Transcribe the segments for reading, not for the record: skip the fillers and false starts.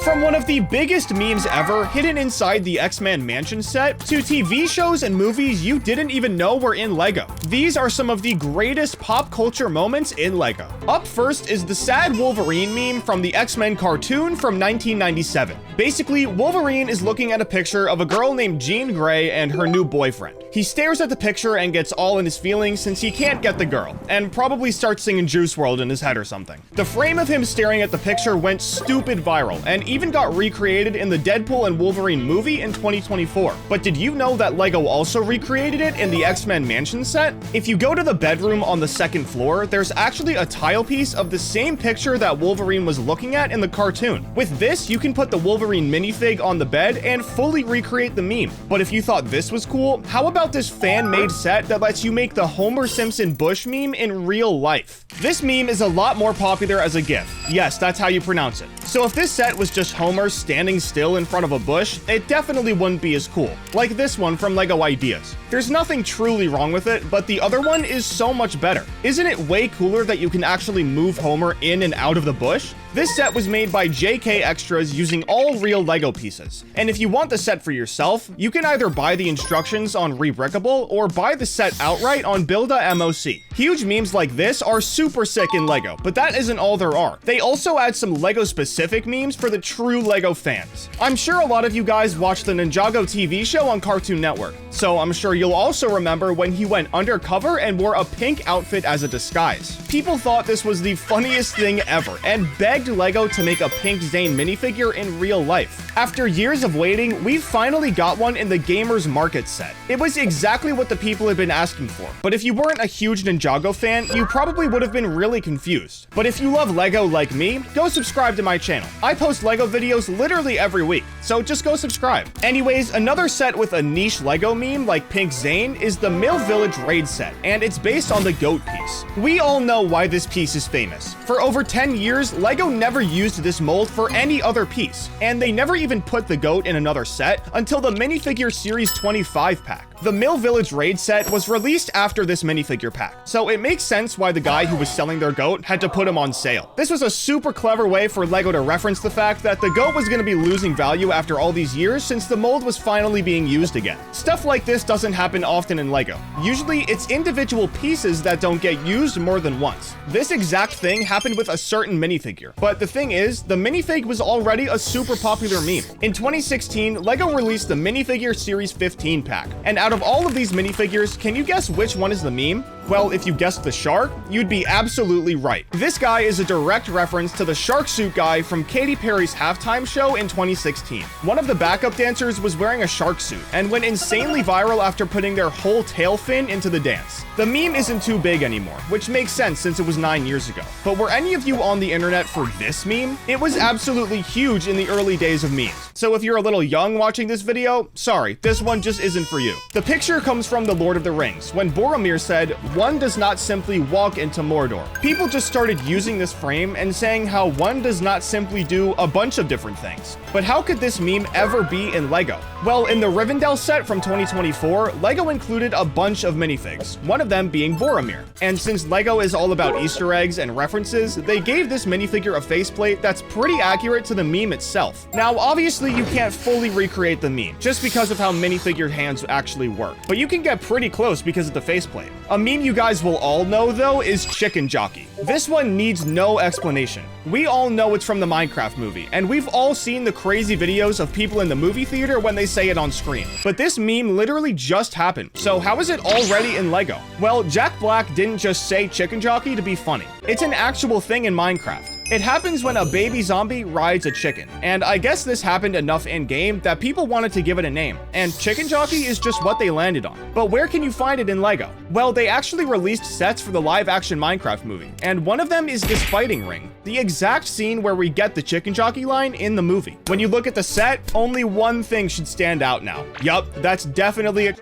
From one of the biggest memes ever hidden inside the X-Men Mansion set to TV shows and movies you didn't even know were in Lego. These are some of the greatest pop culture moments in Lego. Up first is the sad Wolverine meme from the X-Men cartoon from 1997. Basically, Wolverine is looking at a picture of a girl named Jean Grey and her new boyfriend. He stares at the picture and gets all in his feelings since he can't get the girl, and probably starts singing Juice WRLD in his head or something. The frame of him staring at the picture went stupid viral, and even got recreated in the Deadpool and Wolverine movie in 2024. But did you know that Lego also recreated it in the X-Men Mansion set? If you go to the bedroom on the second floor, there's actually a tile piece of the same picture that Wolverine was looking at in the cartoon. With this, you can put the Wolverine minifig on the bed and fully recreate the meme. But if you thought this was cool, how about this fan-made set that lets you make the Homer Simpson Bush meme in real life? This meme is a lot more popular as a GIF. Yes, that's how you pronounce it. So if this set was just Homer standing still in front of a bush, it definitely wouldn't be as cool. Like this one from Lego Ideas. There's nothing truly wrong with it, but the other one is so much better. Isn't it way cooler that you can actually move Homer in and out of the bush? This set was made by JK Extras using all real Lego pieces. And if you want the set for yourself, you can either buy the instructions on Rebrickable or buy the set outright on Builda MOC. Huge memes like this are super sick in Lego, but that isn't all there are. They also add some Lego specific memes for the true Lego fans. I'm sure a lot of you guys watched the Ninjago TV show on Cartoon Network, so I'm sure you'll also remember when he went undercover and wore a pink outfit as a disguise. People thought this was the funniest thing ever and begged Lego to make a pink Zane minifigure in real life. After years of waiting, we finally got one in the Gamers Market set. It was exactly what the people had been asking for, but if you weren't a huge Ninjago fan, you probably would have been really confused. But if you love Lego like me, go subscribe to my channel. I post Lego videos literally every week, so just go subscribe. Anyways, another set with a niche Lego meme like Pink Zane is the Mill Village Raid set, and it's based on the goat piece. We all know why this piece is famous. For over 10 years, Lego never used this mold for any other piece, and they never even put the goat in another set until the Minifigure Series 25 pack. The Mill Village Raid set was released after this minifigure pack, so it makes sense why the guy who was selling their goat had to put him on sale. This was a super clever way for Lego to reference the fact that the goat was going to be losing value after all these years since the mold was finally being used again. Stuff like this doesn't happen often in Lego. Usually, it's individual pieces that don't get used more than once. This exact thing happened with a certain minifigure, but the thing is, the minifig was already a super popular meme. In 2016, Lego released the Minifigure Series 15 pack, and out of all of these minifigures, can you guess which one is the meme? Well, if you guessed the shark, you'd be absolutely right. This guy is a direct reference to the shark suit guy from Katy Perry's halftime show in 2016. One of the backup dancers was wearing a shark suit and went insanely viral after putting their whole tail fin into the dance. The meme isn't too big anymore, which makes sense since it was 9 years ago. But were any of you on the internet for this meme? It was absolutely huge in the early days of memes. So if you're a little young watching this video, sorry, this one just isn't for you. The picture comes from The Lord of the Rings, when Boromir said, "One does not simply walk into Mordor." People just started using this frame and saying how one does not simply do a bunch of different things. But how could this meme ever be in Lego? Well, in the Rivendell set from 2024, Lego included a bunch of minifigs, one of them being Boromir. And since Lego is all about Easter eggs and references, they gave this minifigure a faceplate that's pretty accurate to the meme itself. Now, obviously, you can't fully recreate the meme, just because of how minifigure hands actually work, but you can get pretty close because of the faceplate. A meme you guys will all know, though, is Chicken Jockey. This one needs no explanation. We all know it's from the Minecraft movie, and we've all seen the crazy videos of people in the movie theater when they say it on screen. But this meme literally just happened, so how is it already in Lego? Well, Jack Black didn't just say Chicken Jockey to be funny. It's an actual thing in Minecraft. It happens when a baby zombie rides a chicken, and I guess this happened enough in-game that people wanted to give it a name, and Chicken Jockey is just what they landed on. But where can you find it in Lego? Well, they actually released sets for the live-action Minecraft movie, and one of them is this fighting ring, the exact scene where we get the Chicken Jockey line in the movie. When you look at the set, only one thing should stand out now. Yup, that's definitely a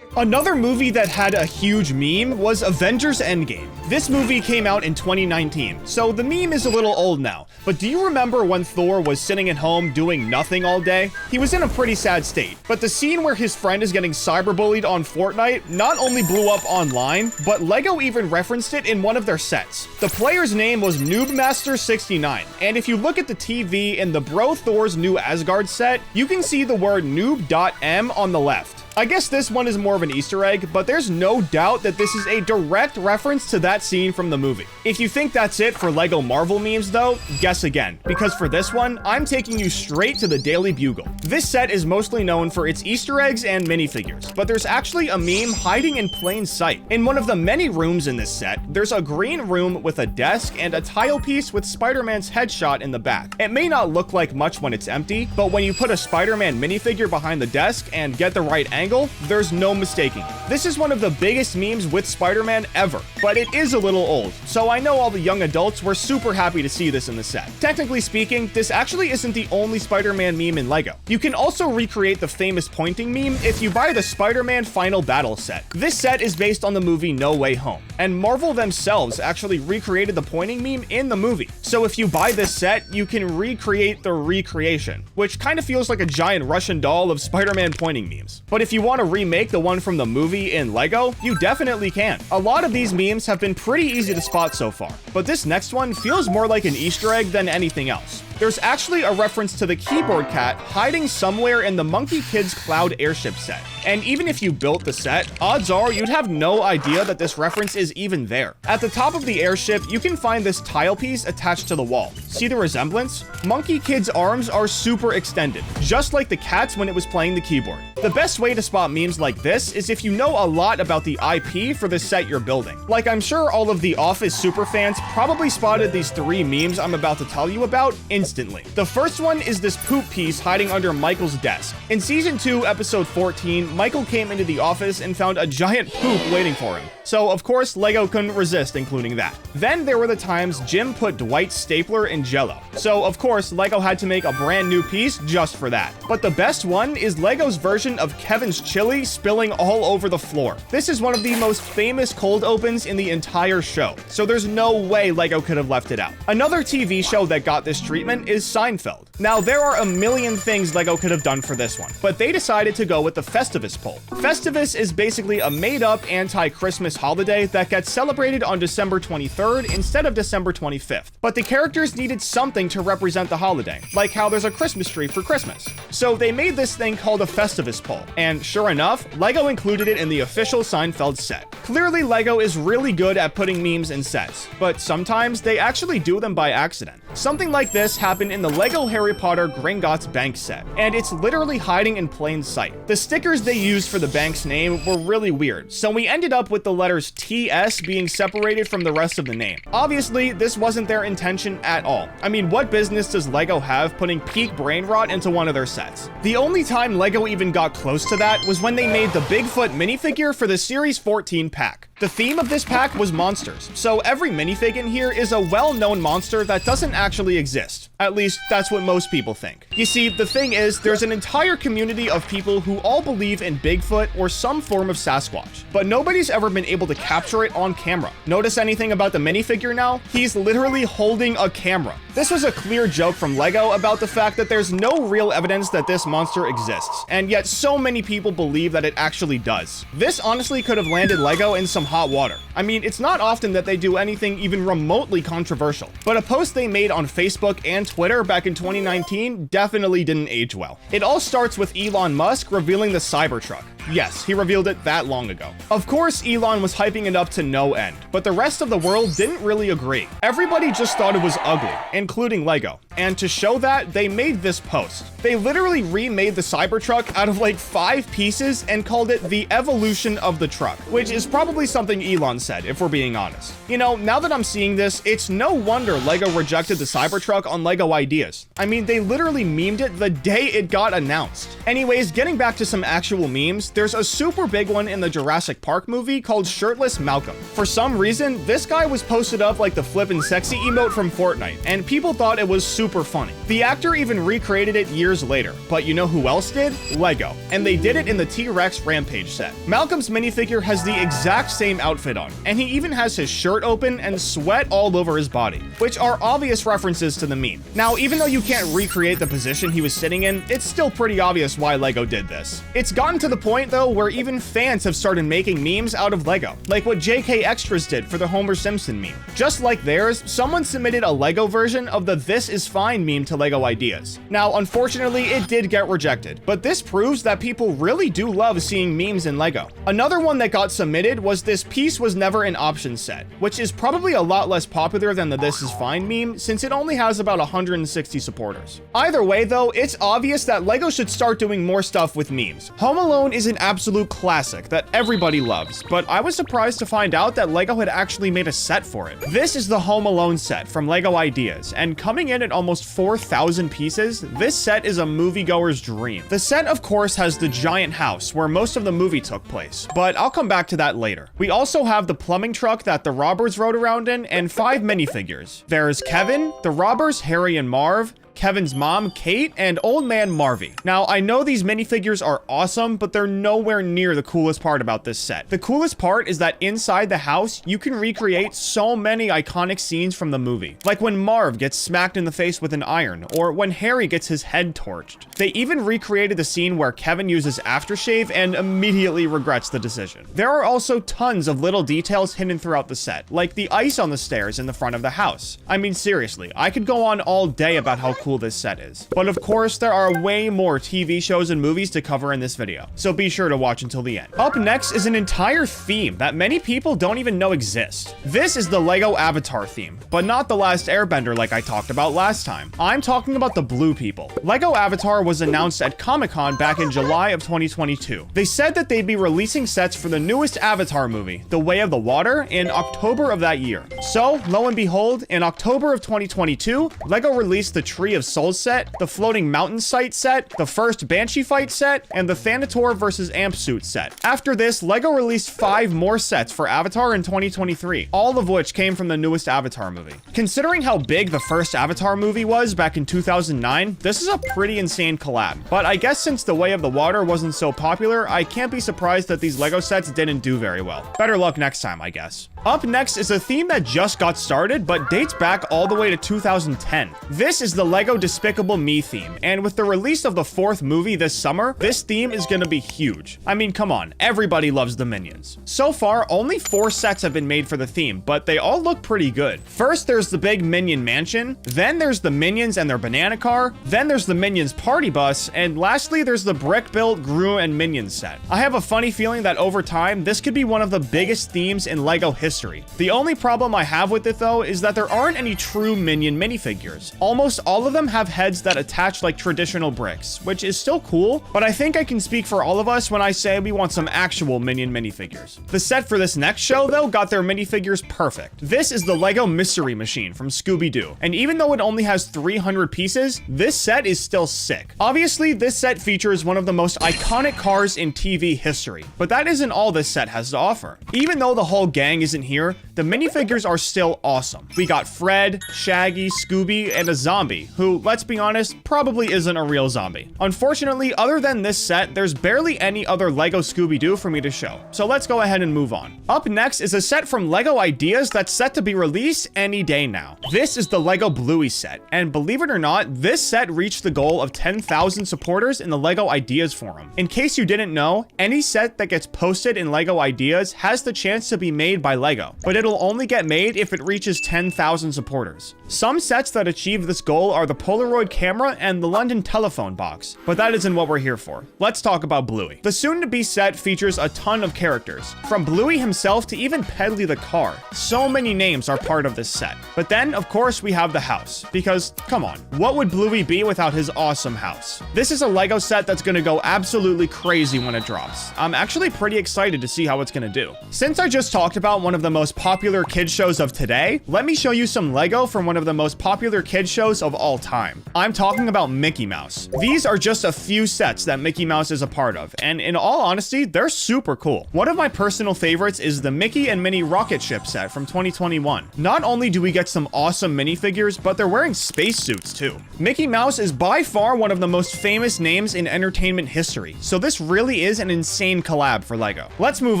Another movie that had a huge meme was Avengers Endgame. This movie came out in 2019, so the meme is a little old now. But do you remember when Thor was sitting at home doing nothing all day? He was in a pretty sad state, but the scene where his friend is getting cyberbullied on Fortnite not only blew up online, but Lego even referenced it in one of their sets. The player's name was Noobmaster69, and if you look at the TV in the Bro Thor's new Asgard set, you can see the word noob.m on the left. I guess this one is more of an Easter egg, but there's no doubt that this is a direct reference to that scene from the movie. If you think that's it for Lego Marvel memes though, guess again, because for this one, I'm taking you straight to the Daily Bugle. This set is mostly known for its Easter eggs and minifigures, but there's actually a meme hiding in plain sight. In one of the many rooms in this set, there's a green room with a desk and a tile piece with Spider-Man's headshot in the back. It may not look like much when it's empty, but when you put a Spider-Man minifigure behind the desk and get the right angle, there's no mistaking. This is one of the biggest memes with Spider-Man ever, but it is a little old, so I know all the young adults were super happy to see this in the set. Technically speaking, this actually isn't the only Spider-Man meme in Lego. You can also recreate the famous pointing meme if you buy the Spider-Man Final Battle set. This set is based on the movie No Way Home, and Marvel themselves actually recreated the pointing meme in the movie. So if you buy this set, you can recreate the recreation, which kind of feels like a giant Russian doll of Spider-Man pointing memes. But if you want to remake the one from the movie in Lego, you definitely can. A lot of these memes have been pretty easy to spot so far, but this next one feels more like an Easter egg than anything else. There's actually a reference to the keyboard cat hiding somewhere in the Monkey Kids Cloud Airship set. And even if you built the set, odds are you'd have no idea that this reference is even there. At the top of the airship, you can find this tile piece attached to the wall. See the resemblance? Monkey Kid's arms are super extended, just like the cat's when it was playing the keyboard. The best way to spot memes like this is if you know a lot about the IP for the set you're building. Like, I'm sure all of the Office superfans probably spotted these 3 memes I'm about to tell you about instantly. The first one is this poop piece hiding under Michael's desk. In season 2, episode 14, Michael came into the office and found a giant poop waiting for him. So of course, Lego couldn't resist including that. Then there were the times Jim put Dwight's stapler in Jell-O. So of course, Lego had to make a brand new piece just for that. But the best one is Lego's version of Kevin's chili spilling all over the floor. This is one of the most famous cold opens in the entire show, so there's no way Lego could have left it out. Another TV show that got this treatment is Seinfeld. Now, there are a million things Lego could have done for this one, but they decided to go with the Festivus pole. Festivus is basically a made-up anti-Christmas holiday that gets celebrated on December 23rd instead of December 25th. But the characters needed something to represent the holiday, like how there's a Christmas tree for Christmas. So they made this thing called a Festivus pole, and sure enough, Lego included it in the official Seinfeld set. Clearly, Lego is really good at putting memes in sets, but sometimes they actually do them by accident. Something like this happened in the Lego Harry Potter Gringotts Bank set, and it's literally hiding in plain sight. The stickers they used for the bank's name were really weird, so we ended up with the letters TS being separated from the rest of the name. Obviously, this wasn't their intention at all. I mean, what business does Lego have putting peak brain rot into one of their sets? The only time Lego even got close to that was when they made the Bigfoot minifigure for the Series 14 pack. The theme of this pack was monsters, so every minifig in here is a well-known monster that doesn't actually exist. At least, that's what most people think. You see, the thing is, there's an entire community of people who all believe in Bigfoot or some form of Sasquatch, but nobody's ever been able to capture it on camera. Notice anything about the minifigure now? He's literally holding a camera. This was a clear joke from Lego about the fact that there's no real evidence that this monster exists, and yet so many people believe that it actually does. This honestly could have landed Lego in some hot water. I mean, it's not often that they do anything even remotely controversial, but a post they made on Facebook and Twitter back in 2019 definitely didn't age well. It all starts with Elon Musk revealing the Cybertruck. Yes, he revealed it that long ago. Of course, Elon was hyping it up to no end, but the rest of the world didn't really agree. Everybody just thought it was ugly, including Lego. And to show that, they made this post. They literally remade the Cybertruck out of like 5 pieces and called it the evolution of the truck, which is probably something Elon said, if we're being honest. You know, now that I'm seeing this, it's no wonder Lego rejected the the Cybertruck on Lego Ideas. I mean, they literally memed it the day it got announced. Anyways, getting back to some actual memes, there's a super big one in the Jurassic Park movie called Shirtless Malcolm. For some reason, this guy was posted up like the flippin' sexy emote from Fortnite, and people thought it was super funny. The actor even recreated it years later, but you know who else did? Lego. And they did it in the T-Rex Rampage set. Malcolm's minifigure has the exact same outfit on, and he even has his shirt open and sweat all over his body, which are obvious references to the meme. Now, even though you can't recreate the position he was sitting in, it's still pretty obvious why Lego did this. It's gotten to the point though where even fans have started making memes out of Lego, like what JK Extras did for the Homer Simpson meme. Just like theirs, someone submitted a Lego version of the "This is fine" meme to Lego Ideas. Now, unfortunately, it did get rejected, but this proves that people really do love seeing memes in Lego. Another one that got submitted was this "Peace was never an option" set, which is probably a lot less popular than the "This is fine" meme since it only has about 160 supporters. Either way though, it's obvious that Lego should start doing more stuff with memes. Home Alone is an absolute classic that everybody loves, but I was surprised to find out that Lego had actually made a set for it. This is the Home Alone set from Lego Ideas, and coming in at almost 4,000 pieces, this set is a moviegoer's dream. The set of course has the giant house where most of the movie took place, but I'll come back to that later. We also have the plumbing truck that the robbers rode around in, and 5 minifigures. There's Kevin, the robbers Harry and Marv, Kevin's mom, Kate, and old man Marvy. Now, I know these minifigures are awesome, but they're nowhere near the coolest part about this set. The coolest part is that inside the house, you can recreate so many iconic scenes from the movie. Like when Marv gets smacked in the face with an iron, or when Harry gets his head torched. They even recreated the scene where Kevin uses aftershave and immediately regrets the decision. There are also tons of little details hidden throughout the set, like the ice on the stairs in the front of the house. I mean, seriously, I could go on all day about how cool this set is. But of course, there are way more TV shows and movies to cover in this video, so be sure to watch until the end. Up next is an entire theme that many people don't even know exists. This is the Lego Avatar theme, but not the last Airbender like I talked about last time. I'm talking about the blue people. Lego Avatar was announced at Comic-Con back in July of 2022. They said that they'd be releasing sets for the newest Avatar movie, The Way of the Water, in October of that year. So, lo and behold, in October of 2022, Lego released the Tree of Souls set, the Floating Mountain Site set, the first Banshee Fight set, and the Thanator vs. Amp Suit set. After this, Lego released 5 more sets for Avatar in 2023, all of which came from the newest Avatar movie. Considering how big the first Avatar movie was back in 2009, this is a pretty insane collab. But I guess since The Way of the Water wasn't so popular, I can't be surprised that these Lego sets didn't do very well. Better luck next time, I guess. Up next is a theme that just got started, but dates back all the way to 2010. This is the Lego Despicable Me theme, and with the release of the 4th movie this summer, this theme is gonna be huge. I mean, come on, everybody loves the Minions. So far, only 4 sets have been made for the theme, but they all look pretty good. First, there's the big Minion mansion, then there's the Minions and their banana car, then there's the Minions party bus, and lastly, there's the brick-built Gru and Minions set. I have a funny feeling that over time, this could be one of the biggest themes in Lego history. The only problem I have with it though is that there aren't any true Minion minifigures. Almost all of them have heads that attach like traditional bricks, which is still cool, but I think I can speak for all of us when I say we want some actual Minion minifigures. The set for this next show though got their minifigures perfect. This is the Lego Mystery Machine from Scooby-Doo, and even though it only has 300 pieces, this set is still sick. Obviously, this set features one of the most iconic cars in TV history, but that isn't all this set has to offer. Even though the whole gang isn't here, the minifigures are still awesome. We got Fred, Shaggy, Scooby, and a zombie, who, let's be honest, probably isn't a real zombie. Unfortunately, other than this set, there's barely any other Lego Scooby-Doo for me to show, so let's go ahead and move on. Up next is a set from Lego Ideas that's set to be released any day now. This is the Lego Bluey set, and believe it or not, this set reached the goal of 10,000 supporters in the Lego Ideas forum. In case you didn't know, any set that gets posted in Lego Ideas has the chance to be made by Lego, but it'll only get made if it reaches 10,000 supporters. Some sets that achieve this goal are the Polaroid camera and the London telephone box, but that isn't what we're here for. Let's talk about Bluey. The soon-to-be set features a ton of characters, from Bluey himself to even Pedley the car. So many names are part of this set. But then, of course, we have the house, because, come on, what would Bluey be without his awesome house? This is a Lego set that's gonna go absolutely crazy when it drops. I'm actually pretty excited to see how it's gonna do. Since I just talked about one of the most popular kids shows of today, let me show you some Lego from one of of the most popular kids shows of all time. I'm talking about Mickey Mouse. These are just a few sets that Mickey Mouse is a part of, and in all honesty, they're super cool. One of my personal favorites is the Mickey and Minnie rocket ship set from 2021. Not only do we get some awesome minifigures, but they're wearing spacesuits too. Mickey Mouse is by far one of the most famous names in entertainment history, so this really is an insane collab for Lego. Let's move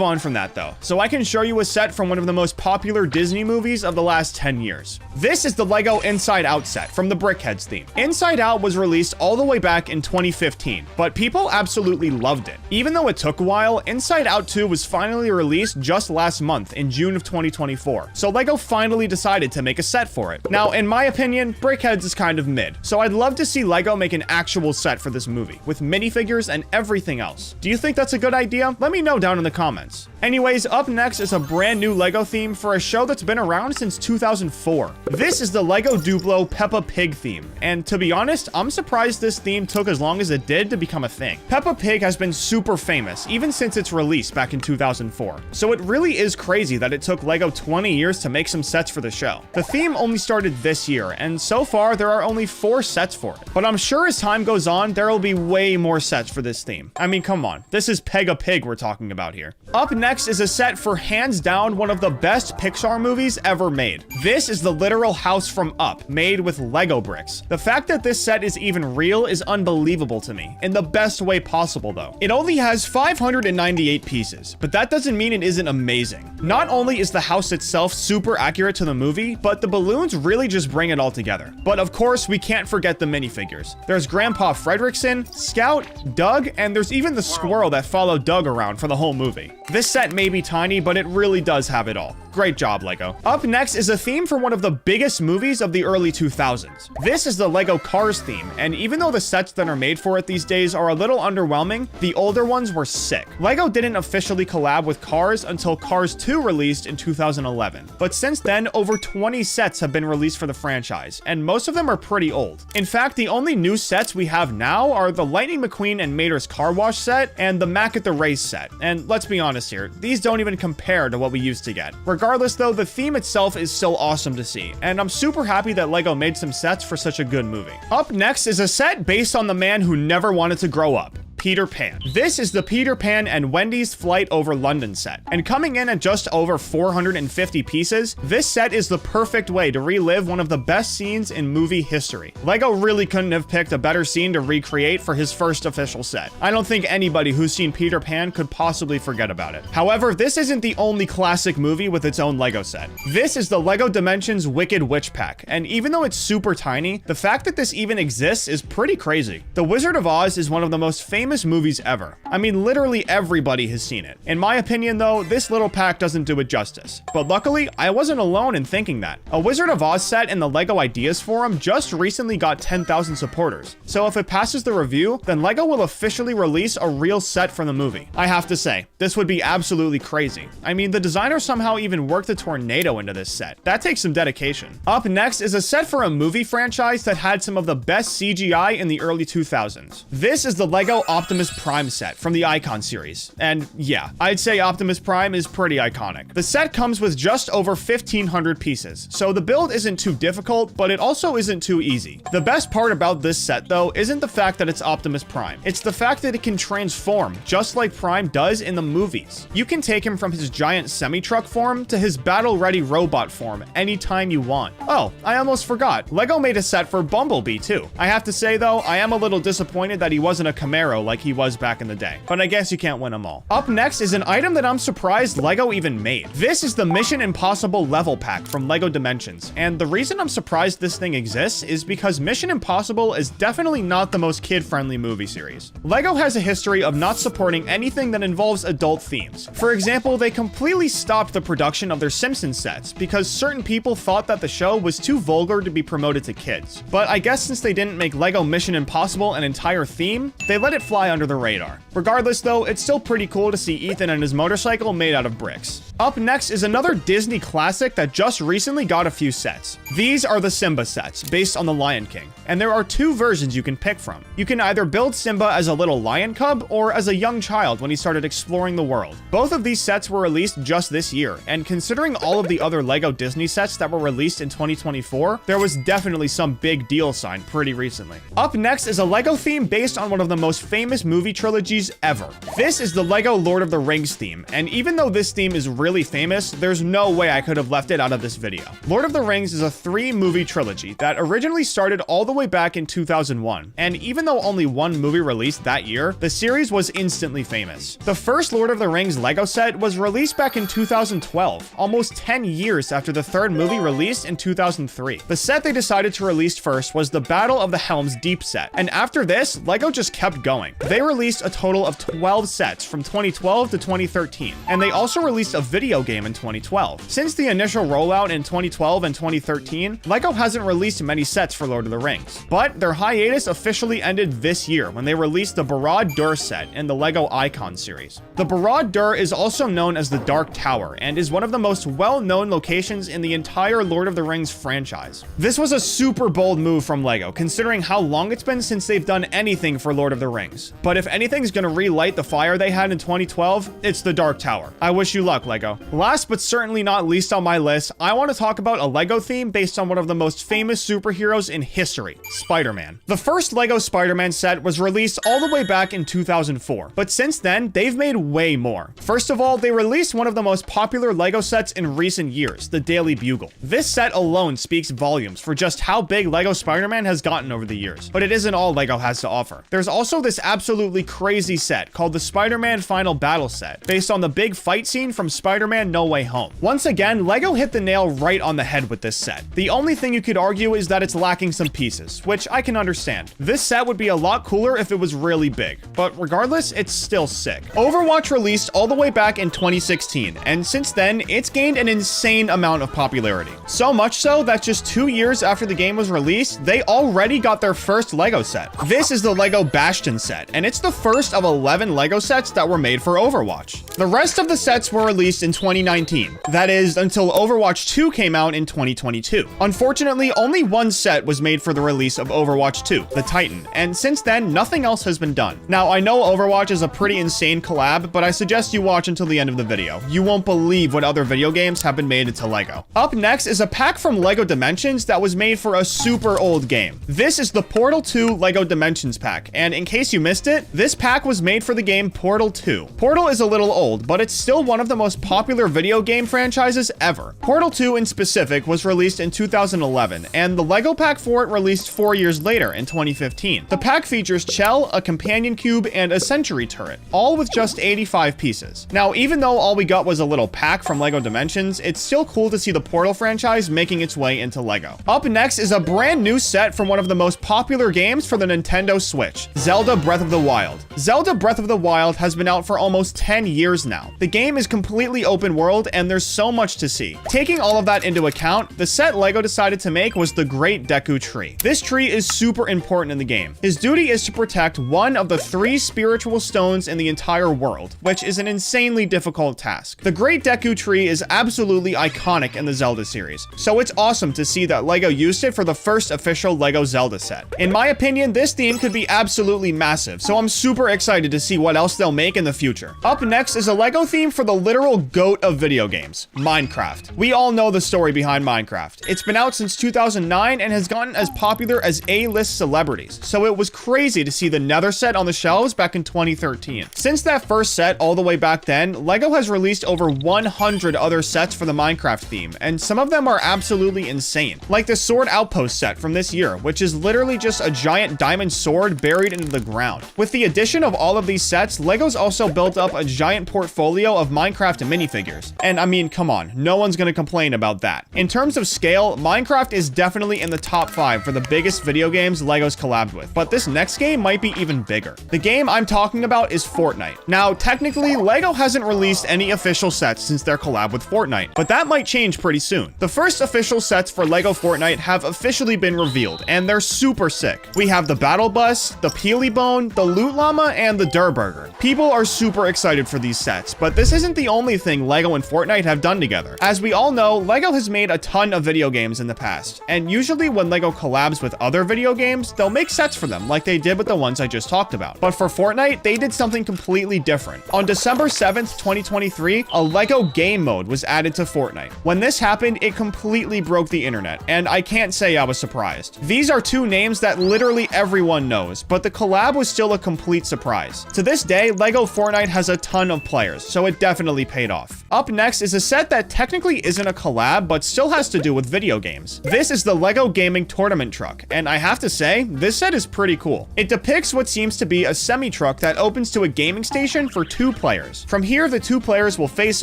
on from that though, so I can show you a set from one of the most popular Disney movies of the last 10 years. This is the Lego Inside Out set from the Brickheads theme. Inside Out was released all the way back in 2015, but people absolutely loved it. Even though it took a while, Inside Out 2 was finally released just last month in June of 2024, so Lego finally decided to make a set for it. Now, in my opinion, Brickheads is kind of mid, so I'd love to see Lego make an actual set for this movie, with minifigures and everything else. Do you think that's a good idea? Let me know down in the comments. Anyways, up next is a brand new Lego theme for a show that's been around since 2004. This is the Lego Duplo Peppa Pig theme, and to be honest, I'm surprised this theme took as long as it did to become a thing. Peppa Pig has been super famous even since its release back in 2004, so it really is crazy that it took Lego 20 years to make some sets for the show. The theme only started this year, and so far there are only 4 sets for it, but I'm sure as time goes on, there will be way more sets for this theme. I mean, come on, this is Peppa Pig we're talking about here. Up next is a set for hands down one of the best Pixar movies ever made. This is the literal house from Up, made with Lego bricks. The fact that this set is even real is unbelievable to me, in the best way possible though. It only has 598 pieces, but that doesn't mean it isn't amazing. Not only is the house itself super accurate to the movie, but the balloons really just bring it all together. But of course, we can't forget the minifigures. There's Grandpa Fredricksen, Scout, Doug, and there's even the squirrel that followed Doug around for the whole movie. This set may be tiny, but it really does have it all. Great job, Lego. Up next is a theme for one of the biggest movies of the early 2000s. This is the Lego Cars theme, and even though the sets that are made for it these days are a little underwhelming, the older ones were sick. Lego didn't officially collab with Cars until Cars 2 released in 2011. But since then, over 20 sets have been released for the franchise, and most of them are pretty old. In fact, the only new sets we have now are the Lightning McQueen and Mater's car wash set and the Mac at the Race set. And let's be honest here, these don't even compare to what we used to get. Regardless though, the theme itself is still awesome to see, and I'm super happy that Lego made some sets for such a good movie. Up next is a set based on the man who never wanted to grow up. Peter Pan. This is the Peter Pan and Wendy's Flight Over London set, and coming in at just over 450 pieces, this set is the perfect way to relive one of the best scenes in movie history. Lego really couldn't have picked a better scene to recreate for his first official set. I don't think anybody who's seen Peter Pan could possibly forget about it. However, this isn't the only classic movie with its own Lego set. This is the Lego Dimensions Wicked Witch Pack, and even though it's super tiny, the fact that this even exists is pretty crazy. The Wizard of Oz is one of the most famous movies ever. I mean, literally everybody has seen it. In my opinion though, this little pack doesn't do it justice. But luckily, I wasn't alone in thinking that. A Wizard of Oz set in the Lego Ideas Forum just recently got 10,000 supporters. So if it passes the review, then Lego will officially release a real set from the movie. I have to say, this would be absolutely crazy. I mean, the designer somehow even worked a tornado into this set. That takes some dedication. Up next is a set for a movie franchise that had some of the best CGI in the early 2000s. This is the Lego Optimus Prime set from the Icon series. And yeah, I'd say Optimus Prime is pretty iconic. The set comes with just over 1,500 pieces, so the build isn't too difficult, but it also isn't too easy. The best part about this set though isn't the fact that it's Optimus Prime. It's the fact that it can transform, just like Prime does in the movies. You can take him from his giant semi-truck form to his battle-ready robot form anytime you want. Oh, I almost forgot. Lego made a set for Bumblebee too. I have to say though, I am a little disappointed that he wasn't a Camaro like he was back in the day, but I guess you can't win them all. Up next is an item that I'm surprised Lego even made. This is the Mission Impossible level pack from Lego Dimensions, and the reason I'm surprised this thing exists is because Mission Impossible is definitely not the most kid-friendly movie series. Lego has a history of not supporting anything that involves adult themes. For example, they completely stopped the production of their Simpsons sets because certain people thought that the show was too vulgar to be promoted to kids. But I guess since they didn't make Lego Mission Impossible an entire theme, they let it fly fly under the radar. Regardless though, it's still pretty cool to see Ethan and his motorcycle made out of bricks. Up next is another Disney classic that just recently got a few sets. These are the Simba sets, based on the Lion King, and there are two versions you can pick from. You can either build Simba as a little lion cub or as a young child when he started exploring the world. Both of these sets were released just this year, and considering all of the other Lego Disney sets that were released in 2024, there was definitely some big deal signed pretty recently. Up next is a Lego theme based on one of the most famous movie trilogies ever. This is the Lego Lord of the Rings theme, and even though this theme is really famous, there's no way I could have left it out of this video. Lord of the Rings is a 3-movie trilogy that originally started all the way back in 2001, and even though only one movie released that year, the series was instantly famous. The first Lord of the Rings Lego set was released back in 2012, almost 10 years after the third movie released in 2003. The set they decided to release first was the Battle of the Helm's Deep set, and after this, Lego just kept going. They released a total of 12 sets from 2012 to 2013, and they also released a video game in 2012. Since the initial rollout in 2012 and 2013, Lego hasn't released many sets for Lord of the Rings, but their hiatus officially ended this year when they released the Barad-dûr set in the Lego Icon series. The Barad-dûr is also known as the Dark Tower and is one of the most well-known locations in the entire Lord of the Rings franchise. This was a super bold move from Lego, considering how long it's been since they've done anything for Lord of the Rings. But if anything's gonna relight the fire they had in 2012, it's the Dark Tower. I wish you luck, Lego. Last but certainly not least on my list, I want to talk about a Lego theme based on one of the most famous superheroes in history, Spider-Man. The first Lego Spider-Man set was released all the way back in 2004, but since then, they've made way more. First of all, they released one of the most popular Lego sets in recent years, the Daily Bugle. This set alone speaks volumes for just how big Lego Spider-Man has gotten over the years, but it isn't all Lego has to offer. There's also this absolutely crazy set called the Spider-Man Final Battle set, based on the big fight scene from Spider-Man No Way Home. Once again, Lego hit the nail right on the head with this set. The only thing you could argue is that it's lacking some pieces, which I can understand. This set would be a lot cooler if it was really big, but regardless, it's still sick. Overwatch released all the way back in 2016, and since then, it's gained an insane amount of popularity. So much so that just 2 years after the game was released, they already got their first Lego set. This is the Lego Bastion set, and it's the first of 11 Lego sets that were made for Overwatch. The rest of the sets were released in 2019. That is, until Overwatch 2 came out in 2022. Unfortunately, only one set was made for the release of Overwatch 2, the Titan, and since then, nothing else has been done. Now, I know Overwatch is a pretty insane collab, but I suggest you watch until the end of the video. You won't believe what other video games have been made into Lego. Up next is a pack from Lego Dimensions that was made for a super old game. This is the Portal 2 Lego Dimensions pack, and in case you missed it, this pack was made for the game Portal 2. Portal is a little old, but it's still one of the most popular video game franchises ever. Portal 2 in specific was released in 2011, and the Lego pack for it released 4 years later in 2015. The pack features Chell, a companion cube, and a sentry turret, all with just 85 pieces. Now, even though all we got was a little pack from Lego Dimensions, it's still cool to see the Portal franchise making its way into Lego. Up next is a brand new set from one of the most popular games for the Nintendo Switch, Zelda Breath of the Wild. Zelda Breath of the Wild has been out for almost 10 years now. The game is completely open world, and there's so much to see. Taking all of that into account, the set Lego decided to make was the Great Deku Tree. This tree is super important in the game. His duty is to protect one of the 3 spiritual stones in the entire world, which is an insanely difficult task. The Great Deku Tree is absolutely iconic in the Zelda series, so it's awesome to see that Lego used it for the first official Lego Zelda set. In my opinion, this theme could be absolutely massive, so I'm super excited to see what else they'll make in the future. Up next is a Lego theme for the literal GOAT of video games, Minecraft. We all know the story behind Minecraft. It's been out since 2009 and has gotten as popular as A-list celebrities, so it was crazy to see the Nether set on the shelves back in 2013. Since that first set all the way back then, Lego has released over 100 other sets for the Minecraft theme, and some of them are absolutely insane. Like the Sword Outpost set from this year, which is literally just a giant diamond sword buried into the ground. With the addition of all of these sets, Lego's also built up a giant portfolio of Minecraft minifigures. And I mean, come on, no one's gonna complain about that. In terms of scale, Minecraft is definitely in the top 5 for the biggest video games Lego's collabed with, but this next game might be even bigger. The game I'm talking about is Fortnite. Now, technically, Lego hasn't released any official sets since their collab with Fortnite, but that might change pretty soon. The first official sets for Lego Fortnite have officially been revealed, and they're super sick. We have the Battle Bus, the Peely Bone, the Loot Llama, and the Durr Burger. People are super excited for these sets, but this isn't the only thing Lego and Fortnite have done together. As we all know, Lego has made a ton of video games in the past, and usually when Lego collabs with other video games, they'll make sets for them like they did with the ones I just talked about. But for Fortnite, they did something completely different. On December 7th, 2023, a Lego game mode was added to Fortnite. When this happened, it completely broke the internet, and I can't say I was surprised. These are two names that literally everyone knows, but the collab was still a complete surprise. To this day, Lego Fortnite has a ton of players, so it definitely paid off. Up next is a set that technically isn't a collab, but still has to do with video games. This is the Lego Gaming Tournament Truck, and I have to say, this set is pretty cool. It depicts what seems to be a semi-truck that opens to a gaming station for 2 players. From here, the 2 players will face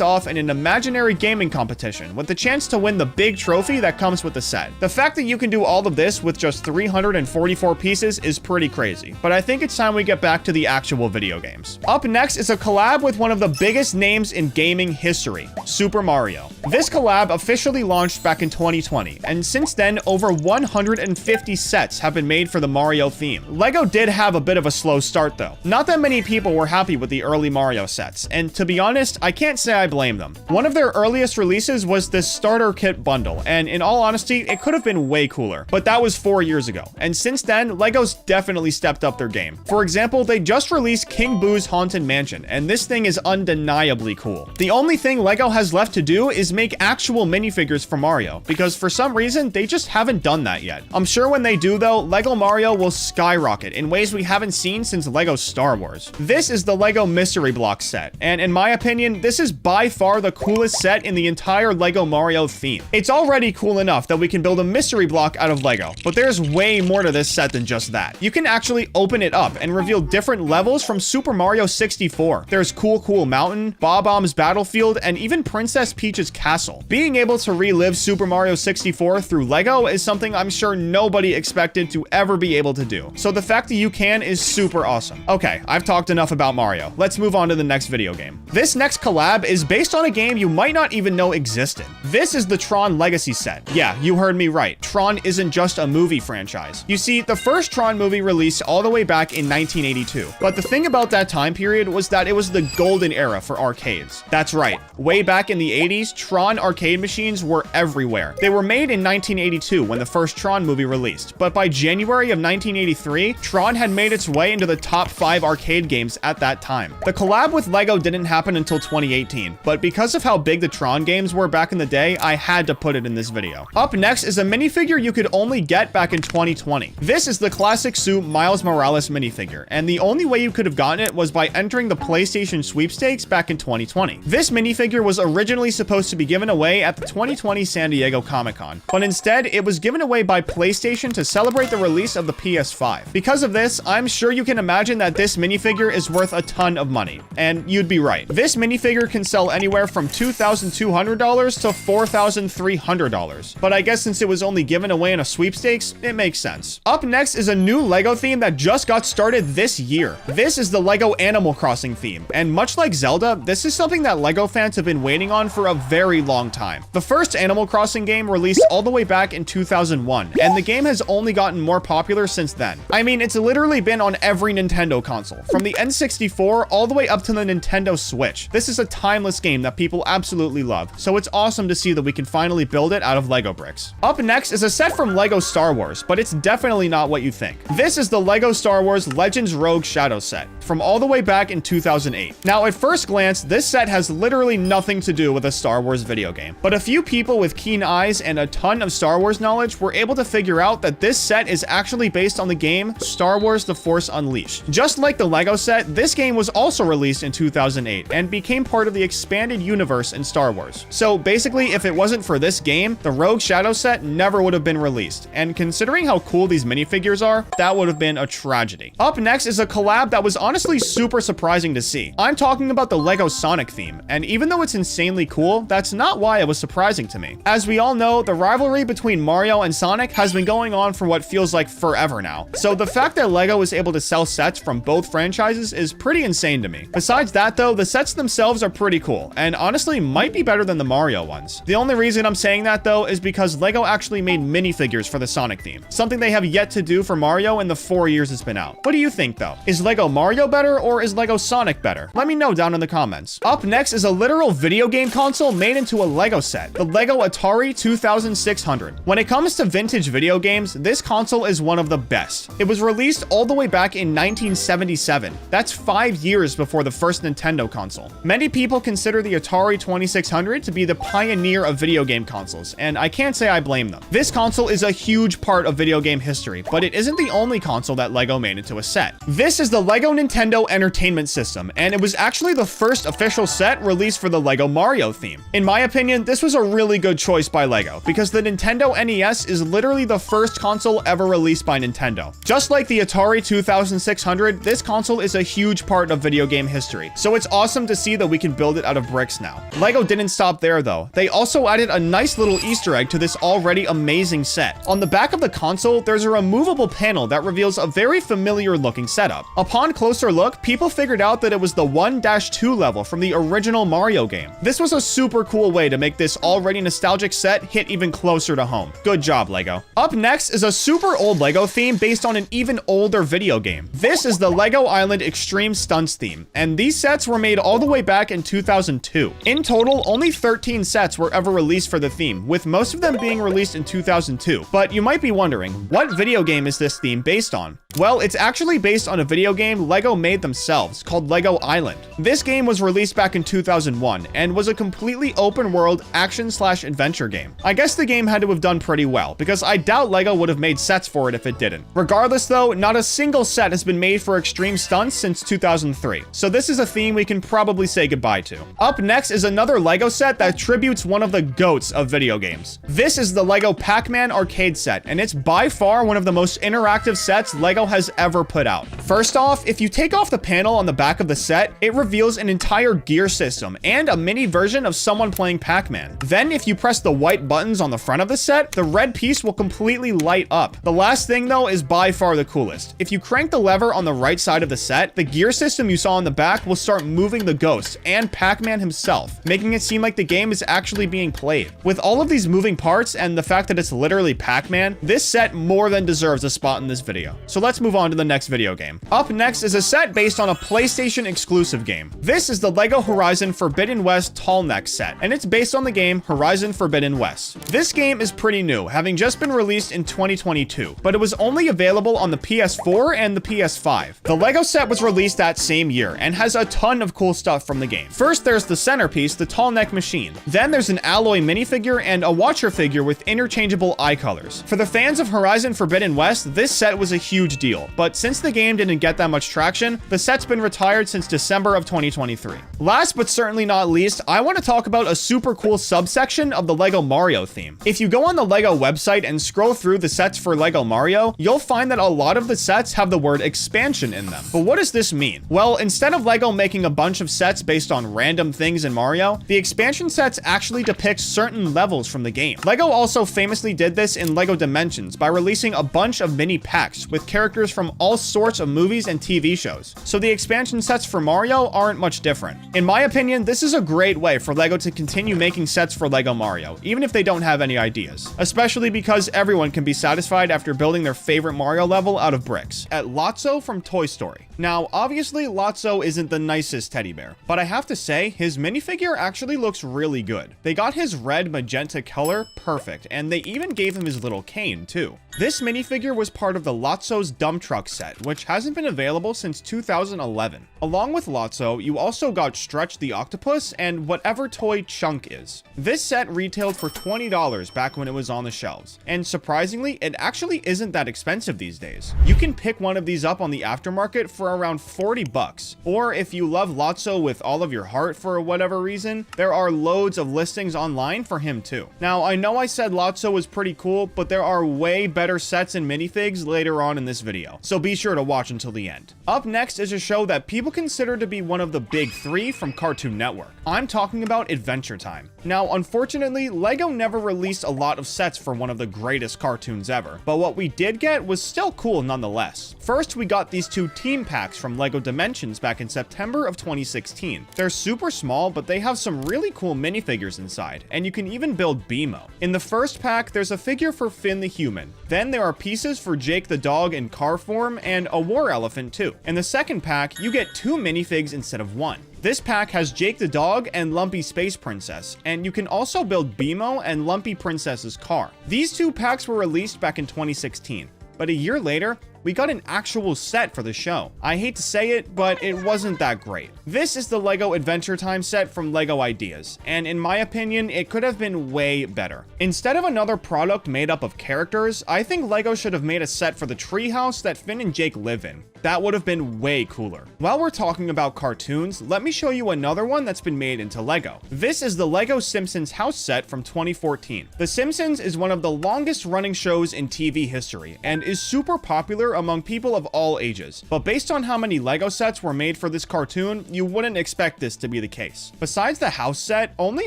off in an imaginary gaming competition with the chance to win the big trophy that comes with the set. The fact that you can do all of this with just 344 pieces is pretty crazy, but I think it's time we get back to the actual video games. Up next is a collab with one of the biggest names in gaming history, Super Mario. This collab officially launched back in 2020, and since then, over 150 sets have been made for the Mario theme. Lego did have a bit of a slow start though. Not that many people were happy with the early Mario sets, and to be honest, I can't say I blame them. One of their earliest releases was this starter kit bundle, and in all honesty, it could have been way cooler, but that was 4 years ago, and since then, Lego's definitely stepped up their game. For example, they just released King Boo's Haunted Mansion, and this thing is undeniably cool. The only thing Lego has left to do is make actual minifigures for Mario, because for some reason, they just haven't done that yet. I'm sure when they do though, Lego Mario will skyrocket in ways we haven't seen since Lego Star Wars. This is the Lego Mystery Block set, and in my opinion, this is by far the coolest set in the entire Lego Mario theme. It's already cool enough that we can build a mystery block out of Lego, but there's way more to this set than just that. You can actually open it up and reveal different levels from Super Mario 64. There's Cool Mountain, Bob-omb's Battlefield, and even Princess Peach's Castle. Being able to relive Super Mario 64 through Lego is something I'm sure nobody expected to ever be able to do. So the fact that you can is super awesome. Okay, I've talked enough about Mario. Let's move on to the next video game. This next collab is based on a game you might not even know existed. This is the Tron Legacy set. Yeah, you heard me right. Tron isn't just a movie franchise. You see, the first Tron movie released all the way back in 1982. But the thing about that time period was that it was the golden era for arcades. That's right. Way back in the 80s, Tron arcade machines were everywhere. They were made in 1982 when the first Tron movie released, but by January of 1983, Tron had made its way into the top 5 arcade games at that time. The collab with Lego didn't happen until 2018, but because of how big the Tron games were back in the day, I had to put it in this video. Up next is a minifigure you could only get back in 2020. This is the classic suit Miles Morales minifigure, and the only way you could have gotten it was by entering the PlayStation sweepstakes back in 2020. This minifigure was originally supposed to be given away at the 2020 San Diego Comic-Con, but instead it was given away by PlayStation to celebrate the release of the PS5. Because of this, I'm sure you can imagine that this minifigure is worth a ton of money, and you'd be right. This minifigure can sell anywhere from $2,200 to $4,300, but I guess since it was only given away in a sweepstakes, it makes sense. Up next is a new Lego theme that just got started this year. This is the Lego Animal Crossing theme, and much like Zelda, this is something that Lego fans have been waiting on for a very long time. The first Animal Crossing game released all the way back in 2001, and the game has only gotten more popular since then. I mean, it's literally been on every Nintendo console, from the N64 all the way up to the Nintendo Switch. This is a timeless game that people absolutely love, so it's awesome to see that we can finally build it out of Lego bricks. Up next is a set from Lego Star Wars, but it's definitely not what you think. This is the Lego Star Wars Legends Rogue Shadow set, from all the way back in 2008. Now, at first glance, this set has literally nothing to do with a Star Wars video game, but a few people with keen eyes and a ton of Star Wars knowledge were able to figure out that this set is actually based on the game Star Wars The Force Unleashed. Just like the Lego set, this game was also released in 2008 and became part of the expanded universe in Star Wars. So basically, if it wasn't for this game, the Rogue Shadow set never would have been released, and considering how cool these minifigures are, that would have been a tragedy. Up next is a collab that was honestly super surprising to see. I'm talking about the Lego Sonic theme, and even though it's insanely cool, that's not why it was surprising to me. As we all know, the rivalry between Mario and Sonic has been going on for what feels like forever now. So the fact that Lego is able to sell sets from both franchises is pretty insane to me. Besides that though, the sets themselves are pretty cool, and honestly might be better than the Mario ones. The only reason I'm saying that though is because Lego actually made minifigures for the Sonic theme, something they have yet to do for Mario in the 4 years it's been out. What do you think though? Is Lego Mario better or is Lego Sonic better? Let me know down in the comments. Up next is a literal video game console made into a Lego set, the Lego Atari 2600. When it comes to vintage video games, this console is one of the best. It was released all the way back in 1977. That's 5 years before the first Nintendo console. Many people consider the Atari 2600 to be the pioneer of video game consoles, and I can't say I blame them. This console is a huge part of video game history, but it isn't the only console that Lego made into a set. This is the Lego Nintendo Entertainment System, and it was actually the first official set released for the Lego Mario theme. In my opinion, this was a really good choice by Lego, because the Nintendo NES is literally the first console ever released by Nintendo. Just like the Atari 2600, this console is a huge part of video game history, so it's awesome to see that we can build it out of bricks now. Lego didn't stop there though. They also added a nice little Easter egg to this already amazing set. On the back of the console, there's a removable panel that reveals a very familiar looking setup. Upon closer look, people figured out that it was the 1-2 level from the original Mario game. This was a super cool way to make this already nostalgic set hit even closer to home. Good job, Lego. Up next is a super old Lego theme based on an even older video game. This is the Lego Island Extreme Stunts theme, and these sets were made all the way back in 2002. In total, only 13 sets were ever released for the theme, with most of them being released in 2002. But you might be wondering, what video game is this theme based on? Well, it's actually based on a video game Lego made themselves called Lego Island. This game was released back in 2001 and was a completely open world action/adventure game. I guess the game had to have done pretty well, because I doubt Lego would have made sets for it if it didn't. Regardless though, not a single set has been made for Extreme Stunts since 2003, so this is a theme we can probably say goodbye to. Up next is another Lego set that tributes one of the GOATs of video games. This is the Lego Pac-Man arcade set, and it's by far one of the most interactive sets Lego has ever put out. First off, if you take off the panel on the back of the set, it reveals an entire gear system and a mini version of someone playing Pac-Man. Then if you press the white buttons on the front of the set, the red piece will completely light up. The last thing though is by far the coolest. If you crank the lever on the right side of the set, the gear system you saw on the back will start moving the ghost and Pac-Man himself, making it seem like the game is actually being played. With all of these moving parts and the fact that it's literally Pac-Man, this set more than deserves a spot in this video. So let's move on to the next video game. Up next is a set based on a PlayStation exclusive game. This is the Lego Horizon Forbidden West Tall Neck set, and it's based on the game Horizon Forbidden West. This game is pretty new, having just been released in 2022, but it was only available on the PS4 and the PS5. The Lego set was released that same year and has a ton of cool stuff from the game. First, there's the centerpiece, the Tall Neck machine. Then there's an alloy minifigure and a watcher figure with interchangeable eye colors. For the fans of Horizon Forbidden West, this set was a huge deal, but since the game didn't get that much traction, the set's been retired since December of 2023. Last but certainly not least, I want to talk about a super cool subsection of the Lego Mario theme. If you go on the Lego website and scroll through the sets for Lego Mario, you'll find that a lot of the sets have the word expansion in them. But what does this mean? Well, instead of Lego making a bunch of sets based on random things in Mario, the expansion sets actually depict certain levels from the game. Lego also famously did this in Lego Dimensions by releasing a bunch of mini packs with characters from all sorts of movies and TV shows. So the expansion sets for Mario aren't much different. In my opinion, this is a great way for Lego to continue making sets for Lego Mario, even if they don't have any ideas. Especially because everyone can be satisfied after building their favorite Mario level out of bricks. At Lotso from Toy Story. Now, obviously, Lotso isn't the nicest teddy bear, but I have to say, his minifigure actually looks really good. They got his red magenta color perfect, and they even gave him his little cane, too. This minifigure was part of the Lotso's Dump Truck set, which hasn't been available since 2011. Along with Lotso, you also got Stretch the Octopus and whatever toy Chunk is. This set retailed for $20 back when it was on the shelves, and surprisingly, it actually isn't that expensive these days. You can pick one of these up on the aftermarket for around 40 bucks, or if you love Lotso with all of your heart for whatever reason, there are loads of listings online for him too. Now, I know I said Lotso was pretty cool, but there are way better sets and minifigs later on in this video, so be sure to watch until the end. Up next is a show that people consider to be one of the big three from Cartoon Network. I'm talking about Adventure Time. Now, unfortunately, Lego never released a lot of sets for one of the greatest cartoons ever, but what we did get was still cool nonetheless. First, we got these two team packs from Lego Dimensions back in September of 2016. They're super small, but they have some really cool minifigures inside, and you can even build BMO. In the first pack, there's a figure for Finn the human. Then there are pieces for Jake the dog in car form, and a war elephant too. In the second pack, you get 2 minifigs instead of 1. This pack has Jake the dog and Lumpy Space Princess, and you can also build BMO and Lumpy Princess's car. These 2 packs were released back in 2016, but a year later, we got an actual set for the show. I hate to say it, but it wasn't that great. This is the Lego Adventure Time set from Lego Ideas, and in my opinion, it could have been way better. Instead of another product made up of characters, I think Lego should have made a set for the treehouse that Finn and Jake live in. That would have been way cooler. While we're talking about cartoons, let me show you another one that's been made into Lego. This is the Lego Simpsons house set from 2014. The Simpsons is one of the longest running shows in TV history, and is super popular among people of all ages. But based on how many Lego sets were made for this cartoon, you wouldn't expect this to be the case. Besides the house set, only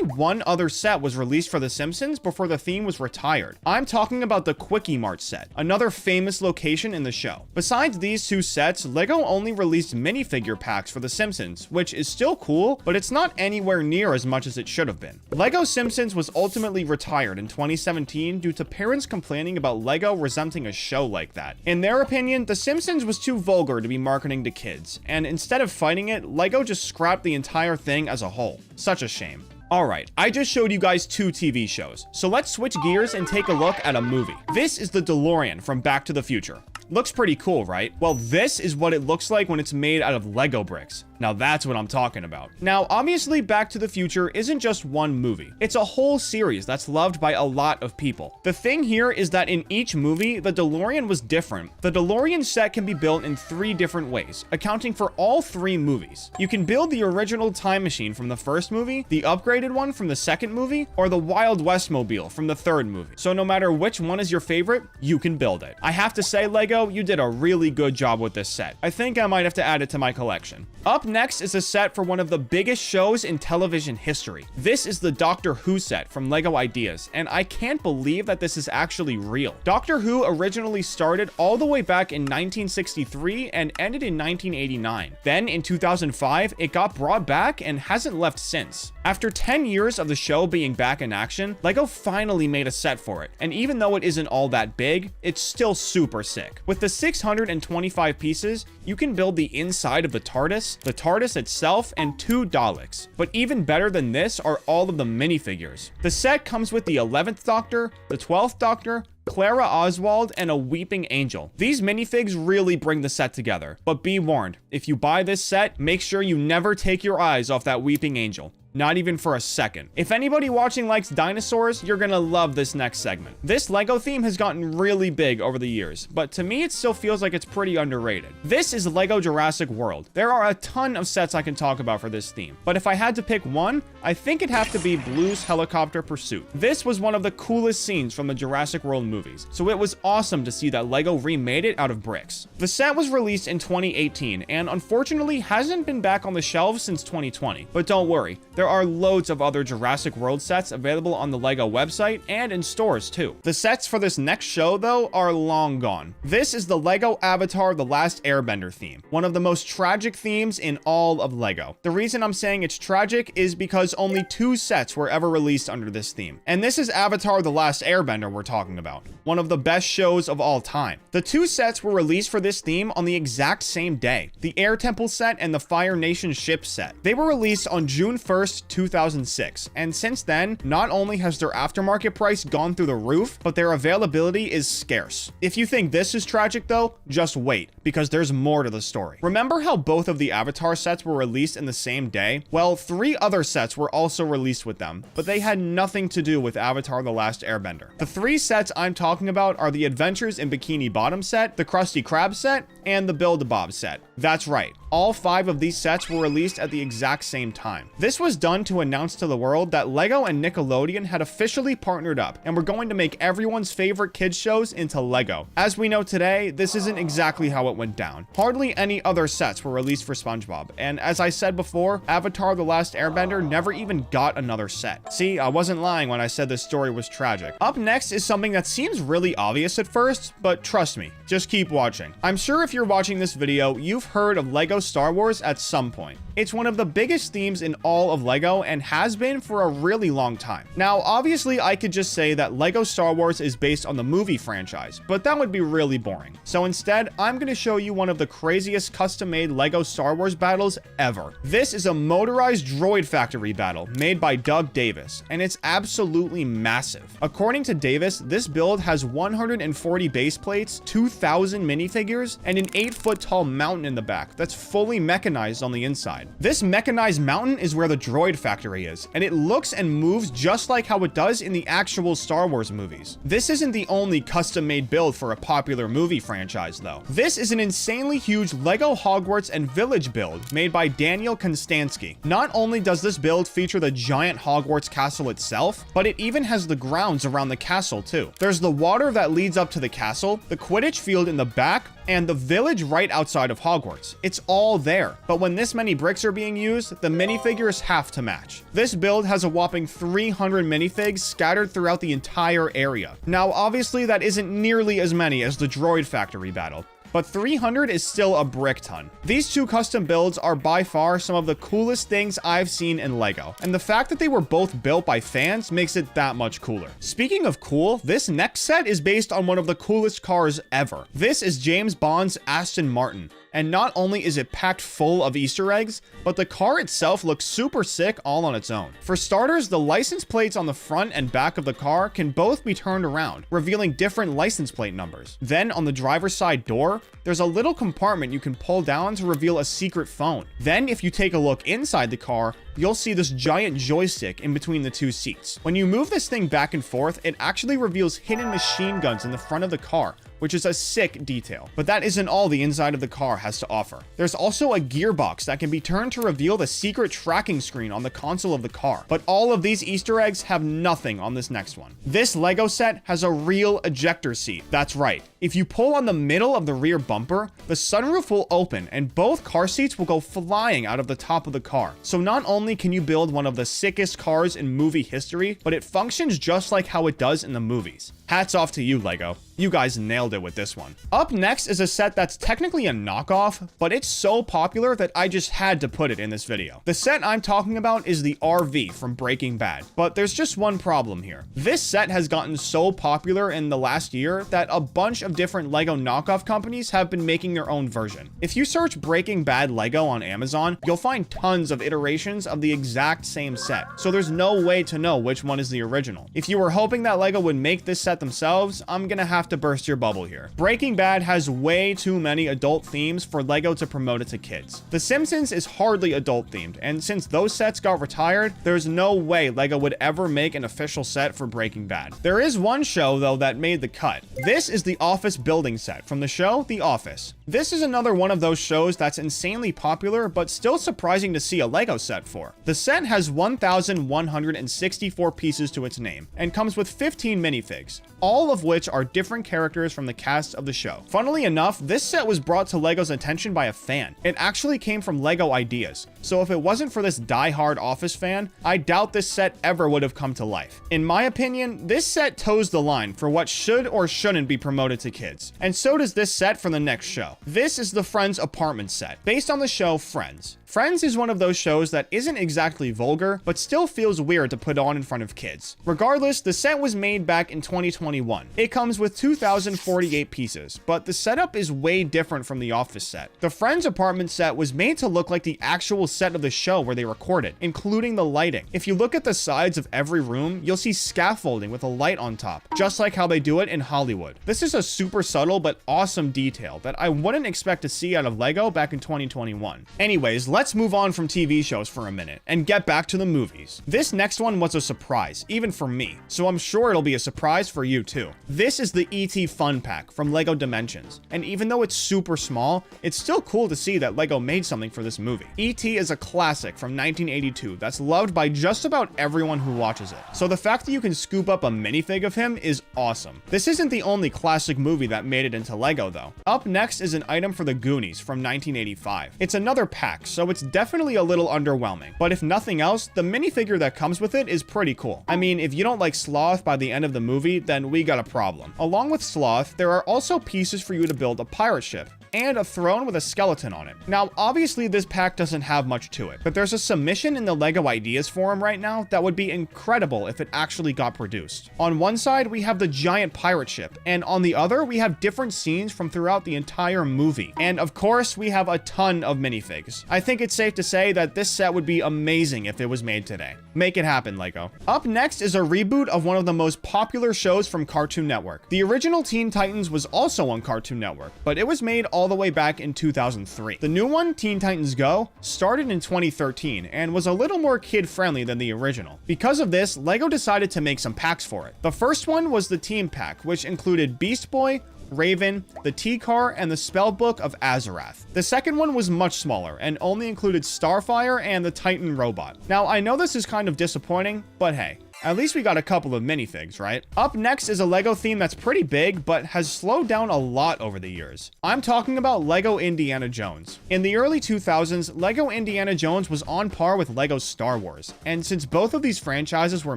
one other set was released for The Simpsons before the theme was retired. I'm talking about the Quickie Mart set, another famous location in the show. Besides these 2 sets, Lego only released minifigure packs for The Simpsons, which is still cool, but it's not anywhere near as much as it should have been. Lego Simpsons was ultimately retired in 2017 due to parents complaining about Lego resenting a show like that. In their opinion, The Simpsons was too vulgar to be marketing to kids, and instead of fighting it, Lego just scrapped the entire thing as a whole. Such a shame. Alright, I just showed you guys 2 TV shows, so let's switch gears and take a look at a movie. This is the DeLorean from Back to the Future. Looks pretty cool, right? Well, this is what it looks like when it's made out of Lego bricks. Now that's what I'm talking about. Now, obviously, Back to the Future isn't just one movie. It's a whole series that's loved by a lot of people. The thing here is that in each movie, the DeLorean was different. The DeLorean set can be built in 3 different ways, accounting for all 3 movies. You can build the original time machine from the first movie, the upgraded one from the second movie, or the Wild West mobile from the third movie. So no matter which one is your favorite, you can build it. I have to say, Lego, you did a really good job with this set. I think I might have to add it to my collection. Up next is a set for one of the biggest shows in television history. This is the Doctor Who set from Lego Ideas, and I can't believe that this is actually real. Doctor Who originally started all the way back in 1963 and ended in 1989. Then in 2005, it got brought back and hasn't left since. After 10 years of the show being back in action, Lego finally made a set for it, and even though it isn't all that big, it's still super sick. With the 625 pieces, you can build the inside of the TARDIS itself, and 2 Daleks. But even better than this are all of the minifigures. The set comes with the 11th Doctor, the 12th Doctor, Clara Oswald, and a Weeping Angel. These minifigs really bring the set together, but be warned, if you buy this set, make sure you never take your eyes off that Weeping Angel. Not even for a second. If anybody watching likes dinosaurs, you're gonna love this next segment. This Lego theme has gotten really big over the years, but to me it still feels like it's pretty underrated. This is Lego Jurassic World. There are a ton of sets I can talk about for this theme, but if I had to pick one, I think it'd have to be Blue's Helicopter Pursuit. This was one of the coolest scenes from the Jurassic World movies, so it was awesome to see that Lego remade it out of bricks. The set was released in 2018, and unfortunately hasn't been back on the shelves since 2020, but don't worry, there are loads of other Jurassic World sets available on the Lego website and in stores too. The sets for this next show though are long gone. This is the Lego Avatar: The Last Airbender theme, one of the most tragic themes in all of Lego. The reason I'm saying it's tragic is because only 2 sets were ever released under this theme. And this is Avatar: The Last Airbender we're talking about, one of the best shows of all time. The 2 sets were released for this theme on the exact same day, the Air Temple set and the Fire Nation ship set. They were released on June 1st, 2006, and since then, not only has their aftermarket price gone through the roof, but their availability is scarce. If you think this is tragic though, just wait, because there's more to the story. Remember how both of the Avatar sets were released in the same day? Well, 3 other sets were also released with them, but they had nothing to do with Avatar: The Last Airbender. The 3 sets I'm talking about are the Adventures in Bikini Bottom set, the Krusty Krab set, and the Build-A-Bob set. That's right. All 5 of these sets were released at the exact same time. This was done to announce to the world that Lego and Nickelodeon had officially partnered up and were going to make everyone's favorite kids shows into Lego. As we know today, this isn't exactly how it went down. Hardly any other sets were released for SpongeBob, and as I said before, Avatar: The Last Airbender never even got another set. See, I wasn't lying when I said this story was tragic. Up next is something that seems really obvious at first, but trust me, just keep watching. I'm sure if you're watching this video, you've heard of Lego Star Wars at some point. It's one of the biggest themes in all of Lego and has been for a really long time. Now, obviously, I could just say that Lego Star Wars is based on the movie franchise, but that would be really boring. So instead, I'm going to show you one of the craziest custom-made Lego Star Wars battles ever. This is a motorized droid factory battle made by Doug Davis, and it's absolutely massive. According to Davis, this build has 140 base plates, 2,000 minifigures, and an 8-foot tall mountain in the back that's fully mechanized on the inside. This mechanized mountain is where the droid factory is, and it looks and moves just like how it does in the actual Star Wars movies. This isn't the only custom-made build for a popular movie franchise, though. This is an insanely huge Lego Hogwarts and Village build made by Daniel Konstanski. Not only does this build feature the giant Hogwarts castle itself, but it even has the grounds around the castle too. There's the water that leads up to the castle, the Quidditch field in the back, and the village right outside of Hogwarts. It's all there, but when this many bricks are being used, the minifigures have to match. This build has a whopping 300 minifigs scattered throughout the entire area. Now, obviously, that isn't nearly as many as the droid factory battle, but 300 is still a brick ton. These two custom builds are by far some of the coolest things I've seen in Lego, and the fact that they were both built by fans makes it that much cooler. Speaking of cool, this next set is based on one of the coolest cars ever. This is James Bond's Aston Martin. And not only is it packed full of Easter eggs, but the car itself looks super sick all on its own. For starters, the license plates on the front and back of the car can both be turned around, revealing different license plate numbers. Then on the driver's side door, there's a little compartment you can pull down to reveal a secret phone. Then if you take a look inside the car, you'll see this giant joystick in between the two seats. When you move this thing back and forth, it actually reveals hidden machine guns in the front of the car, which is a sick detail. But that isn't all the inside of the car has to offer. There's also a gearbox that can be turned to reveal the secret tracking screen on the console of the car. But all of these Easter eggs have nothing on this next one. This Lego set has a real ejector seat. That's right. If you pull on the middle of the rear bumper, the sunroof will open and both car seats will go flying out of the top of the car. So not only can you build one of the sickest cars in movie history, but it functions just like how it does in the movies. Hats off to you, Lego. You guys nailed it with this one. Up next is a set that's technically a knockoff, but it's so popular that I just had to put it in this video. The set I'm talking about is the RV from Breaking Bad, but there's just one problem here. This set has gotten so popular in the last year that a bunch of different Lego knockoff companies have been making their own version. If you search Breaking Bad Lego on Amazon, you'll find tons of iterations of the exact same set, so there's no way to know which one is the original. If you were hoping that Lego would make this set themselves, I'm gonna have to burst your bubble here. Breaking Bad has way too many adult themes for Lego to promote it to kids. The Simpsons is hardly adult themed, and since those sets got retired, there's no way Lego would ever make an official set for Breaking Bad. There is one show though that made the cut. This is the Office building set from the show The Office. This is another one of those shows that's insanely popular, but still surprising to see a Lego set for. The set has 1,164 pieces to its name, and comes with 15 minifigs, all of which are different characters from the cast of the show. Funnily enough, this set was brought to Lego's attention by a fan. It actually came from Lego Ideas, so if it wasn't for this die-hard Office fan, I doubt this set ever would have come to life. In my opinion, this set toes the line for what should or shouldn't be promoted to kids, and so does this set for the next show. This is the Friends apartment set, based on the show Friends. Friends is one of those shows that isn't exactly vulgar, but still feels weird to put on in front of kids. Regardless, the set was made back in 2021. It comes with 2,048 pieces, but the setup is way different from the Office set. The Friends apartment set was made to look like the actual set of the show where they recorded, including the lighting. If you look at the sides of every room, you'll see scaffolding with a light on top, just like how they do it in Hollywood. This is a super subtle but awesome detail that I wouldn't expect to see out of Lego back in 2021. Anyways, let's move on from TV shows for a minute and get back to the movies. This next one was a surprise, even for me, so I'm sure it'll be a surprise for you too. This is the E.T. Fun Pack from Lego Dimensions, and even though it's super small, it's still cool to see that Lego made something for this movie. E.T. is a classic from 1982 that's loved by just about everyone who watches it, so the fact that you can scoop up a minifig of him is awesome. This isn't the only classic movie that made it into Lego though. Up next is an item for the Goonies from 1985. It's another pack, so it's definitely a little underwhelming, but if nothing else, the minifigure that comes with it is pretty cool. I mean, if you don't like Sloth by the end of the movie, then we got a problem. Along with Sloth, there are also pieces for you to build a pirate ship. and a throne with a skeleton on it. Now, obviously this pack doesn't have much to it, but there's a submission in the LEGO Ideas forum right now that would be incredible if it actually got produced. On one side, we have the giant pirate ship, and on the other, we have different scenes from throughout the entire movie. And of course, we have a ton of minifigs. I think it's safe to say that this set would be amazing if it was made today. Make it happen, LEGO. Up next is a reboot of one of the most popular shows from Cartoon Network. The original Teen Titans was also on Cartoon Network, but it was made all the way back in 2003. The new one, Teen Titans Go, started in 2013 and was a little more kid-friendly than the original. Because of this, LEGO decided to make some packs for it. The first one was the Team Pack, which included Beast Boy, Raven, the T-Car, and the Spellbook of Azarath. The second one was much smaller and only included Starfire and the Titan robot. Now, I know this is kind of disappointing, but hey, at least we got a couple of minifigs, right? Up next is a LEGO theme that's pretty big, but has slowed down a lot over the years. I'm talking about LEGO Indiana Jones. In the early 2000s, LEGO Indiana Jones was on par with LEGO Star Wars, and since both of these franchises were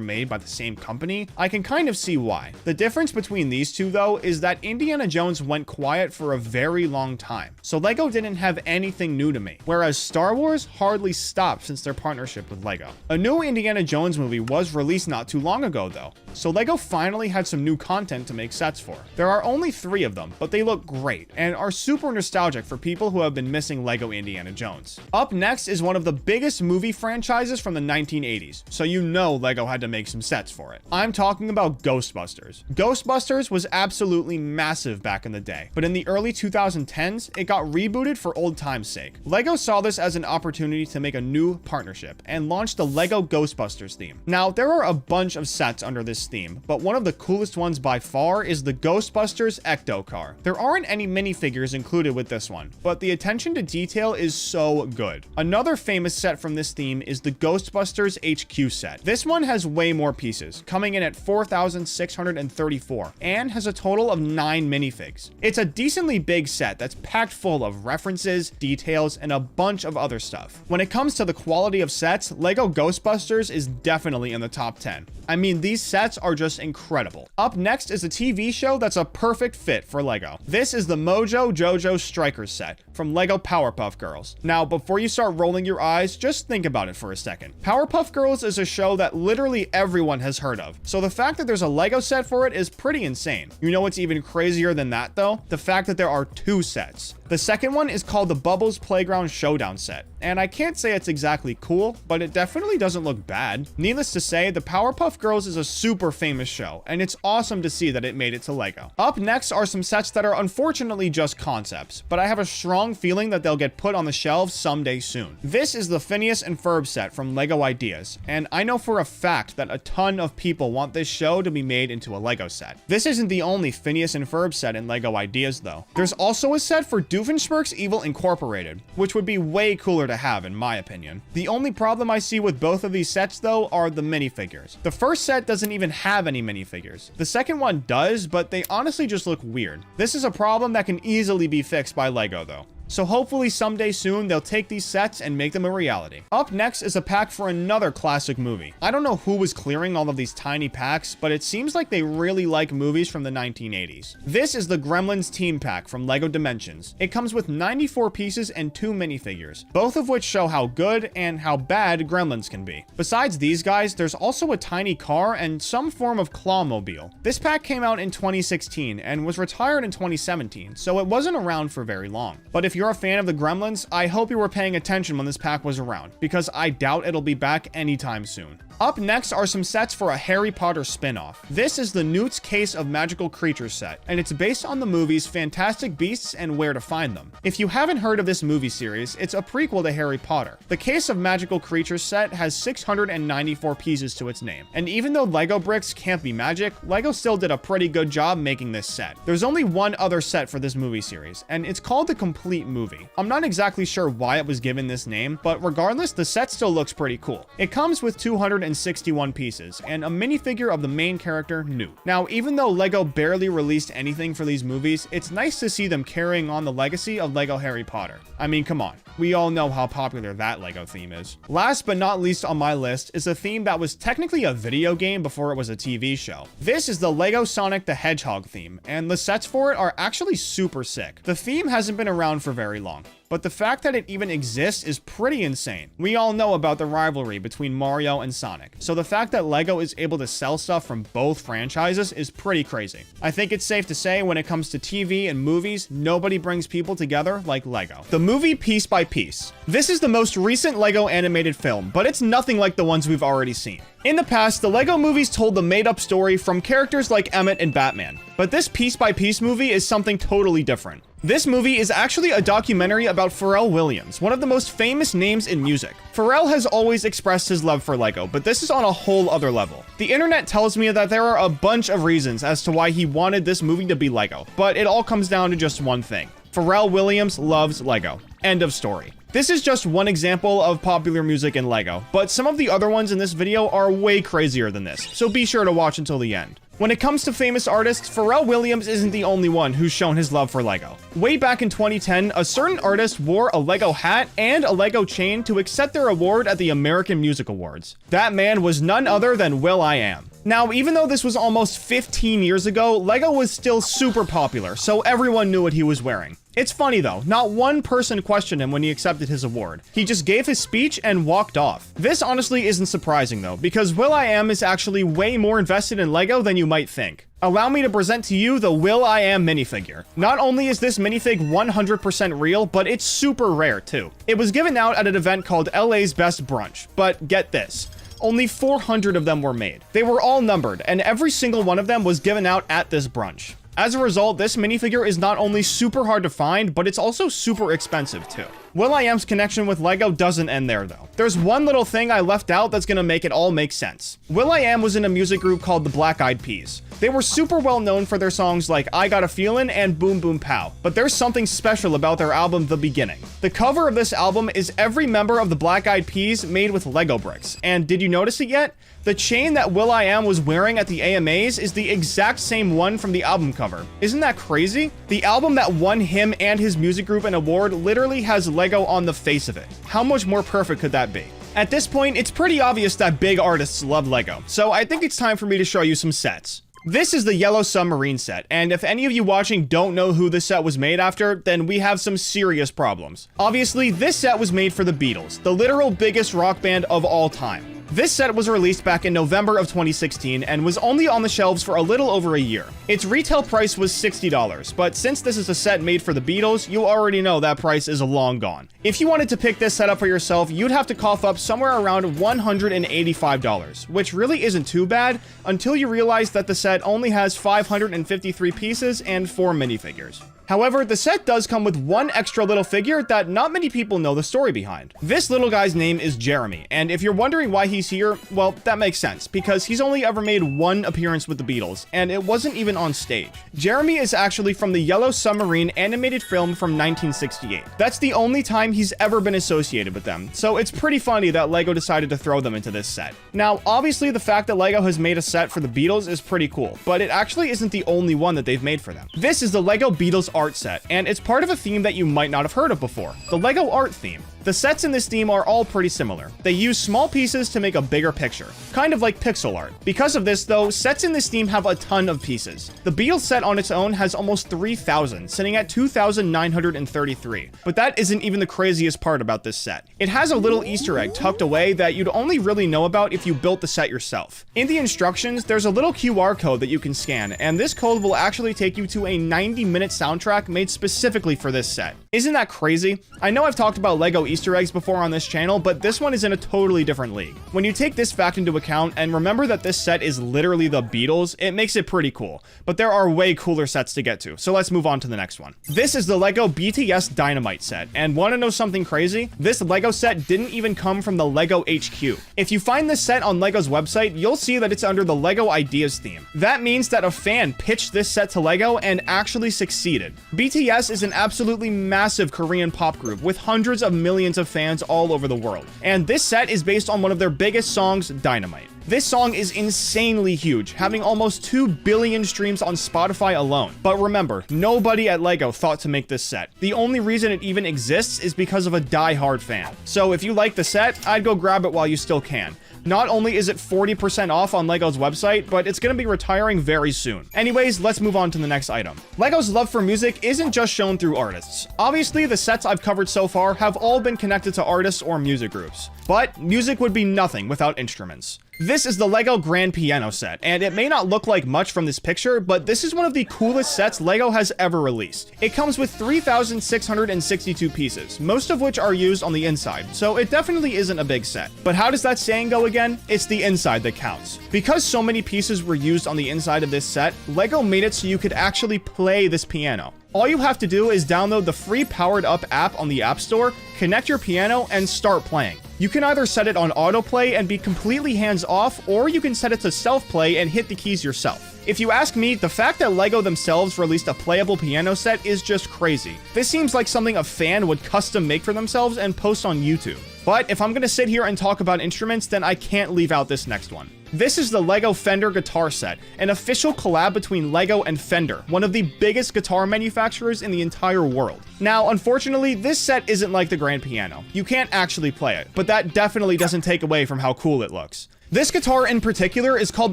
made by the same company, I can kind of see why. The difference between these two, though, is that Indiana Jones went quiet for a very long time, so LEGO didn't have anything new to make, whereas Star Wars hardly stopped since their partnership with LEGO. A new Indiana Jones movie was released not too long ago though, so LEGO finally had some new content to make sets for. There are only 3 of them, but they look great and are super nostalgic for people who have been missing LEGO Indiana Jones. Up next is one of the biggest movie franchises from the 1980s, so you know LEGO had to make some sets for it. I'm talking about Ghostbusters. Ghostbusters was absolutely massive back in the day, but in the early 2010s, it got rebooted for old time's sake. LEGO saw this as an opportunity to make a new partnership and launched the LEGO Ghostbusters theme. Now, there are a bunch of sets under this theme, but one of the coolest ones by far is the Ghostbusters Ecto Car. There aren't any minifigures included with this one, but the attention to detail is so good. Another famous set from this theme is the Ghostbusters HQ set. This one has way more pieces, coming in at 4,634, and has a total of 9 minifigs. It's a decently big set that's packed full of references, details, and a bunch of other stuff. When it comes to the quality of sets, LEGO Ghostbusters is definitely in the top 10. I mean, these sets are just incredible. Up next is a TV show that's a perfect fit for LEGO. This is the Mojo Jojo Strikers set from LEGO Powerpuff Girls. Now, before you start rolling your eyes, just think about it for a second. Powerpuff Girls is a show that literally everyone has heard of, so the fact that there's a LEGO set for it is pretty insane. You know what's even crazier than that though? The fact that there are 2 sets. The second one is called the Bubbles Playground Showdown set, and I can't say it's exactly cool, but it definitely doesn't look bad. Needless to say, the Powerpuff Girls is a super famous show, and it's awesome to see that it made it to LEGO. Up next are some sets that are unfortunately just concepts, but I have a strong feeling that they'll get put on the shelves someday soon. This is the Phineas and Ferb set from LEGO Ideas, and I know for a fact that a ton of people want this show to be made into a LEGO set. This isn't the only Phineas and Ferb set in LEGO Ideas though. There's also a set for Doofenshmirtz Evil Incorporated, which would be way cooler to have in my opinion. The only problem I see with both of these sets though are the minifigures. The first set doesn't even have any minifigures. The second one does, but they honestly just look weird. This is a problem that can easily be fixed by LEGO though. So hopefully someday soon they'll take these sets and make them a reality. Up next is a pack for another classic movie. I don't know who was clearing all of these tiny packs, but it seems like they really like movies from the 1980s. This is the Gremlins Team Pack from LEGO Dimensions. It comes with 94 pieces and 2 minifigures, both of which show how good and how bad Gremlins can be. Besides these guys, there's also a tiny car and some form of clawmobile. This pack came out in 2016 and was retired in 2017, so it wasn't around for very long. But if you're a fan of the Gremlins, I hope you were paying attention when this pack was around, because I doubt it'll be back anytime soon. Up next are some sets for a Harry Potter spin-off. This is the Newt's Case of Magical Creatures set, and it's based on the movies Fantastic Beasts and Where to Find Them. If you haven't heard of this movie series, it's a prequel to Harry Potter. The Case of Magical Creatures set has 694 pieces to its name, and even though Lego bricks can't be magic, Lego still did a pretty good job making this set. There's only one other set for this movie series, and it's called The Complete Movie. I'm not exactly sure why it was given this name, but regardless, the set still looks pretty cool. It comes with 260 261 pieces, and a minifigure of the main character, Newt. Now, even though Lego barely released anything for these movies, it's nice to see them carrying on the legacy of Lego Harry Potter. I mean, come on. We all know how popular that Lego theme is. Last but not least on my list is a theme that was technically a video game before it was a TV show. This is the Lego Sonic the Hedgehog theme, and the sets for it are actually super sick. The theme hasn't been around for very long, but the fact that it even exists is pretty insane. We all know about the rivalry between Mario and Sonic, so the fact that Lego is able to sell stuff from both franchises is pretty crazy. I think it's safe to say when it comes to TV and movies, nobody brings people together like Lego. The movie Piece by Piece. This is the most recent Lego animated film, but it's nothing like the ones we've already seen. In the past, the Lego movies told the made-up story from characters like Emmett and Batman, but this Piece by Piece movie is something totally different. This movie is actually a documentary about Pharrell Williams, one of the most famous names in music. Pharrell has always expressed his love for Lego, but this is on a whole other level. The internet tells me that there are a bunch of reasons as to why he wanted this movie to be Lego, but it all comes down to just one thing. Pharrell Williams loves Lego. End of story. This is just one example of popular music in Lego, but some of the other ones in this video are way crazier than this, so be sure to watch until the end. When it comes to famous artists, Pharrell Williams isn't the only one who's shown his love for Lego. Way back in 2010, a certain artist wore a Lego hat and a Lego chain to accept their award at the American Music Awards. That man was none other than will.i.am. Now, even though this was almost 15 years ago, Lego was still super popular, so everyone knew what he was wearing. It's funny though, not one person questioned him when he accepted his award. He just gave his speech and walked off. This honestly isn't surprising though, because will.i.am is actually way more invested in Lego than you might think. Allow me to present to you the will.i.am minifigure. Not only is this minifig 100% real, but it's super rare too. It was given out at an event called LA's Best Brunch, but get this. Only 400 of them were made. They were all numbered, and every single one of them was given out at this brunch. As a result, this minifigure is not only super hard to find, but it's also super expensive too. will.i.am's connection with Lego doesn't end there though. There's one little thing I left out that's gonna make it all make sense. will.i.am was in a music group called the Black Eyed Peas. They were super well known for their songs like I Got a Feelin' and Boom Boom Pow, but there's something special about their album The Beginning. The cover of this album is every member of the Black Eyed Peas made with Lego bricks, and did you notice it yet? The chain that will.i.am was wearing at the AMAs is the exact same one from the album cover. Isn't that crazy? The album that won him and his music group an award literally has Lego on the face of it. How much more perfect could that be? At this point, it's pretty obvious that big artists love Lego, so I think it's time for me to show you some sets. This is the Yellow Submarine set, and if any of you watching don't know who this set was made after, then we have some serious problems. Obviously, this set was made for the Beatles, the literal biggest rock band of all time. This set was released back in November of 2016 and was only on the shelves for a little over a year. Its retail price was $60, but since this is a set made for the Beatles, you already know that price is long gone. If you wanted to pick this set up for yourself, you'd have to cough up somewhere around $185, which really isn't too bad until you realize that the set only has 553 pieces and 4 minifigures. However, the set does come with one extra little figure that not many people know the story behind. This little guy's name is Jeremy, and if you're wondering why he's here, well, that makes sense, because he's only ever made one appearance with the Beatles, and it wasn't even on stage. Jeremy is actually from the Yellow Submarine animated film from 1968. That's the only time he's ever been associated with them, so it's pretty funny that Lego decided to throw them into this set. Now, obviously the fact that Lego has made a set for the Beatles is pretty cool, but it actually isn't the only one that they've made for them. This is the Lego Beatles art set, and it's part of a theme that you might not have heard of before, the Lego art theme. The sets in this theme are all pretty similar. They use small pieces to make a bigger picture, kind of like pixel art. Because of this though, sets in this theme have a ton of pieces. The Beatles set on its own has almost 3,000, sitting at 2,933. But that isn't even the craziest part about this set. It has a little Easter egg tucked away that you'd only really know about if you built the set yourself. In the instructions, there's a little QR code that you can scan, and this code will actually take you to a 90-minute soundtrack made specifically for this set. Isn't that crazy? I know I've talked about Lego Easter eggs before on this channel, but this one is in a totally different league. When you take this fact into account and remember that this set is literally the Beatles, it makes it pretty cool. But there are way cooler sets to get to, so let's move on to the next one. This is the Lego BTS Dynamite set, and want to know something crazy? This Lego set didn't even come from the Lego HQ. If you find this set on Lego's website, you'll see that it's under the Lego Ideas theme. That means that a fan pitched this set to Lego and actually succeeded. BTS is an absolutely massive Korean pop group with hundreds of millions of fans all over the world, and this set is based on one of their biggest songs, Dynamite. This song is insanely huge, having almost 2 billion streams on Spotify alone. But remember, nobody at LEGO thought to make this set. The only reason it even exists is because of a die-hard fan. So if you like the set, I'd go grab it while you still can. Not only is it 40% off on LEGO's website, but it's going to be retiring very soon. Anyways, let's move on to the next item. LEGO's love for music isn't just shown through artists. Obviously, the sets I've covered so far have all been connected to artists or music groups. But music would be nothing without instruments. This is the LEGO Grand Piano set, and it may not look like much from this picture, but this is one of the coolest sets LEGO has ever released. It comes with 3,662 pieces, most of which are used on the inside, so it definitely isn't a big set. But how does that saying go again? It's the inside that counts. Because so many pieces were used on the inside of this set, LEGO made it so you could actually play this piano. All you have to do is download the free Powered Up app on the App Store, connect your piano, and start playing. You can either set it on autoplay and be completely hands-off, or you can set it to self-play and hit the keys yourself. If you ask me, the fact that LEGO themselves released a playable piano set is just crazy. This seems like something a fan would custom make for themselves and post on YouTube. But if I'm gonna sit here and talk about instruments, then I can't leave out this next one. This is the LEGO Fender Guitar set, an official collab between LEGO and Fender, one of the biggest guitar manufacturers in the entire world. Now, unfortunately, this set isn't like the grand piano. You can't actually play it, but that definitely doesn't take away from how cool it looks. This guitar in particular is called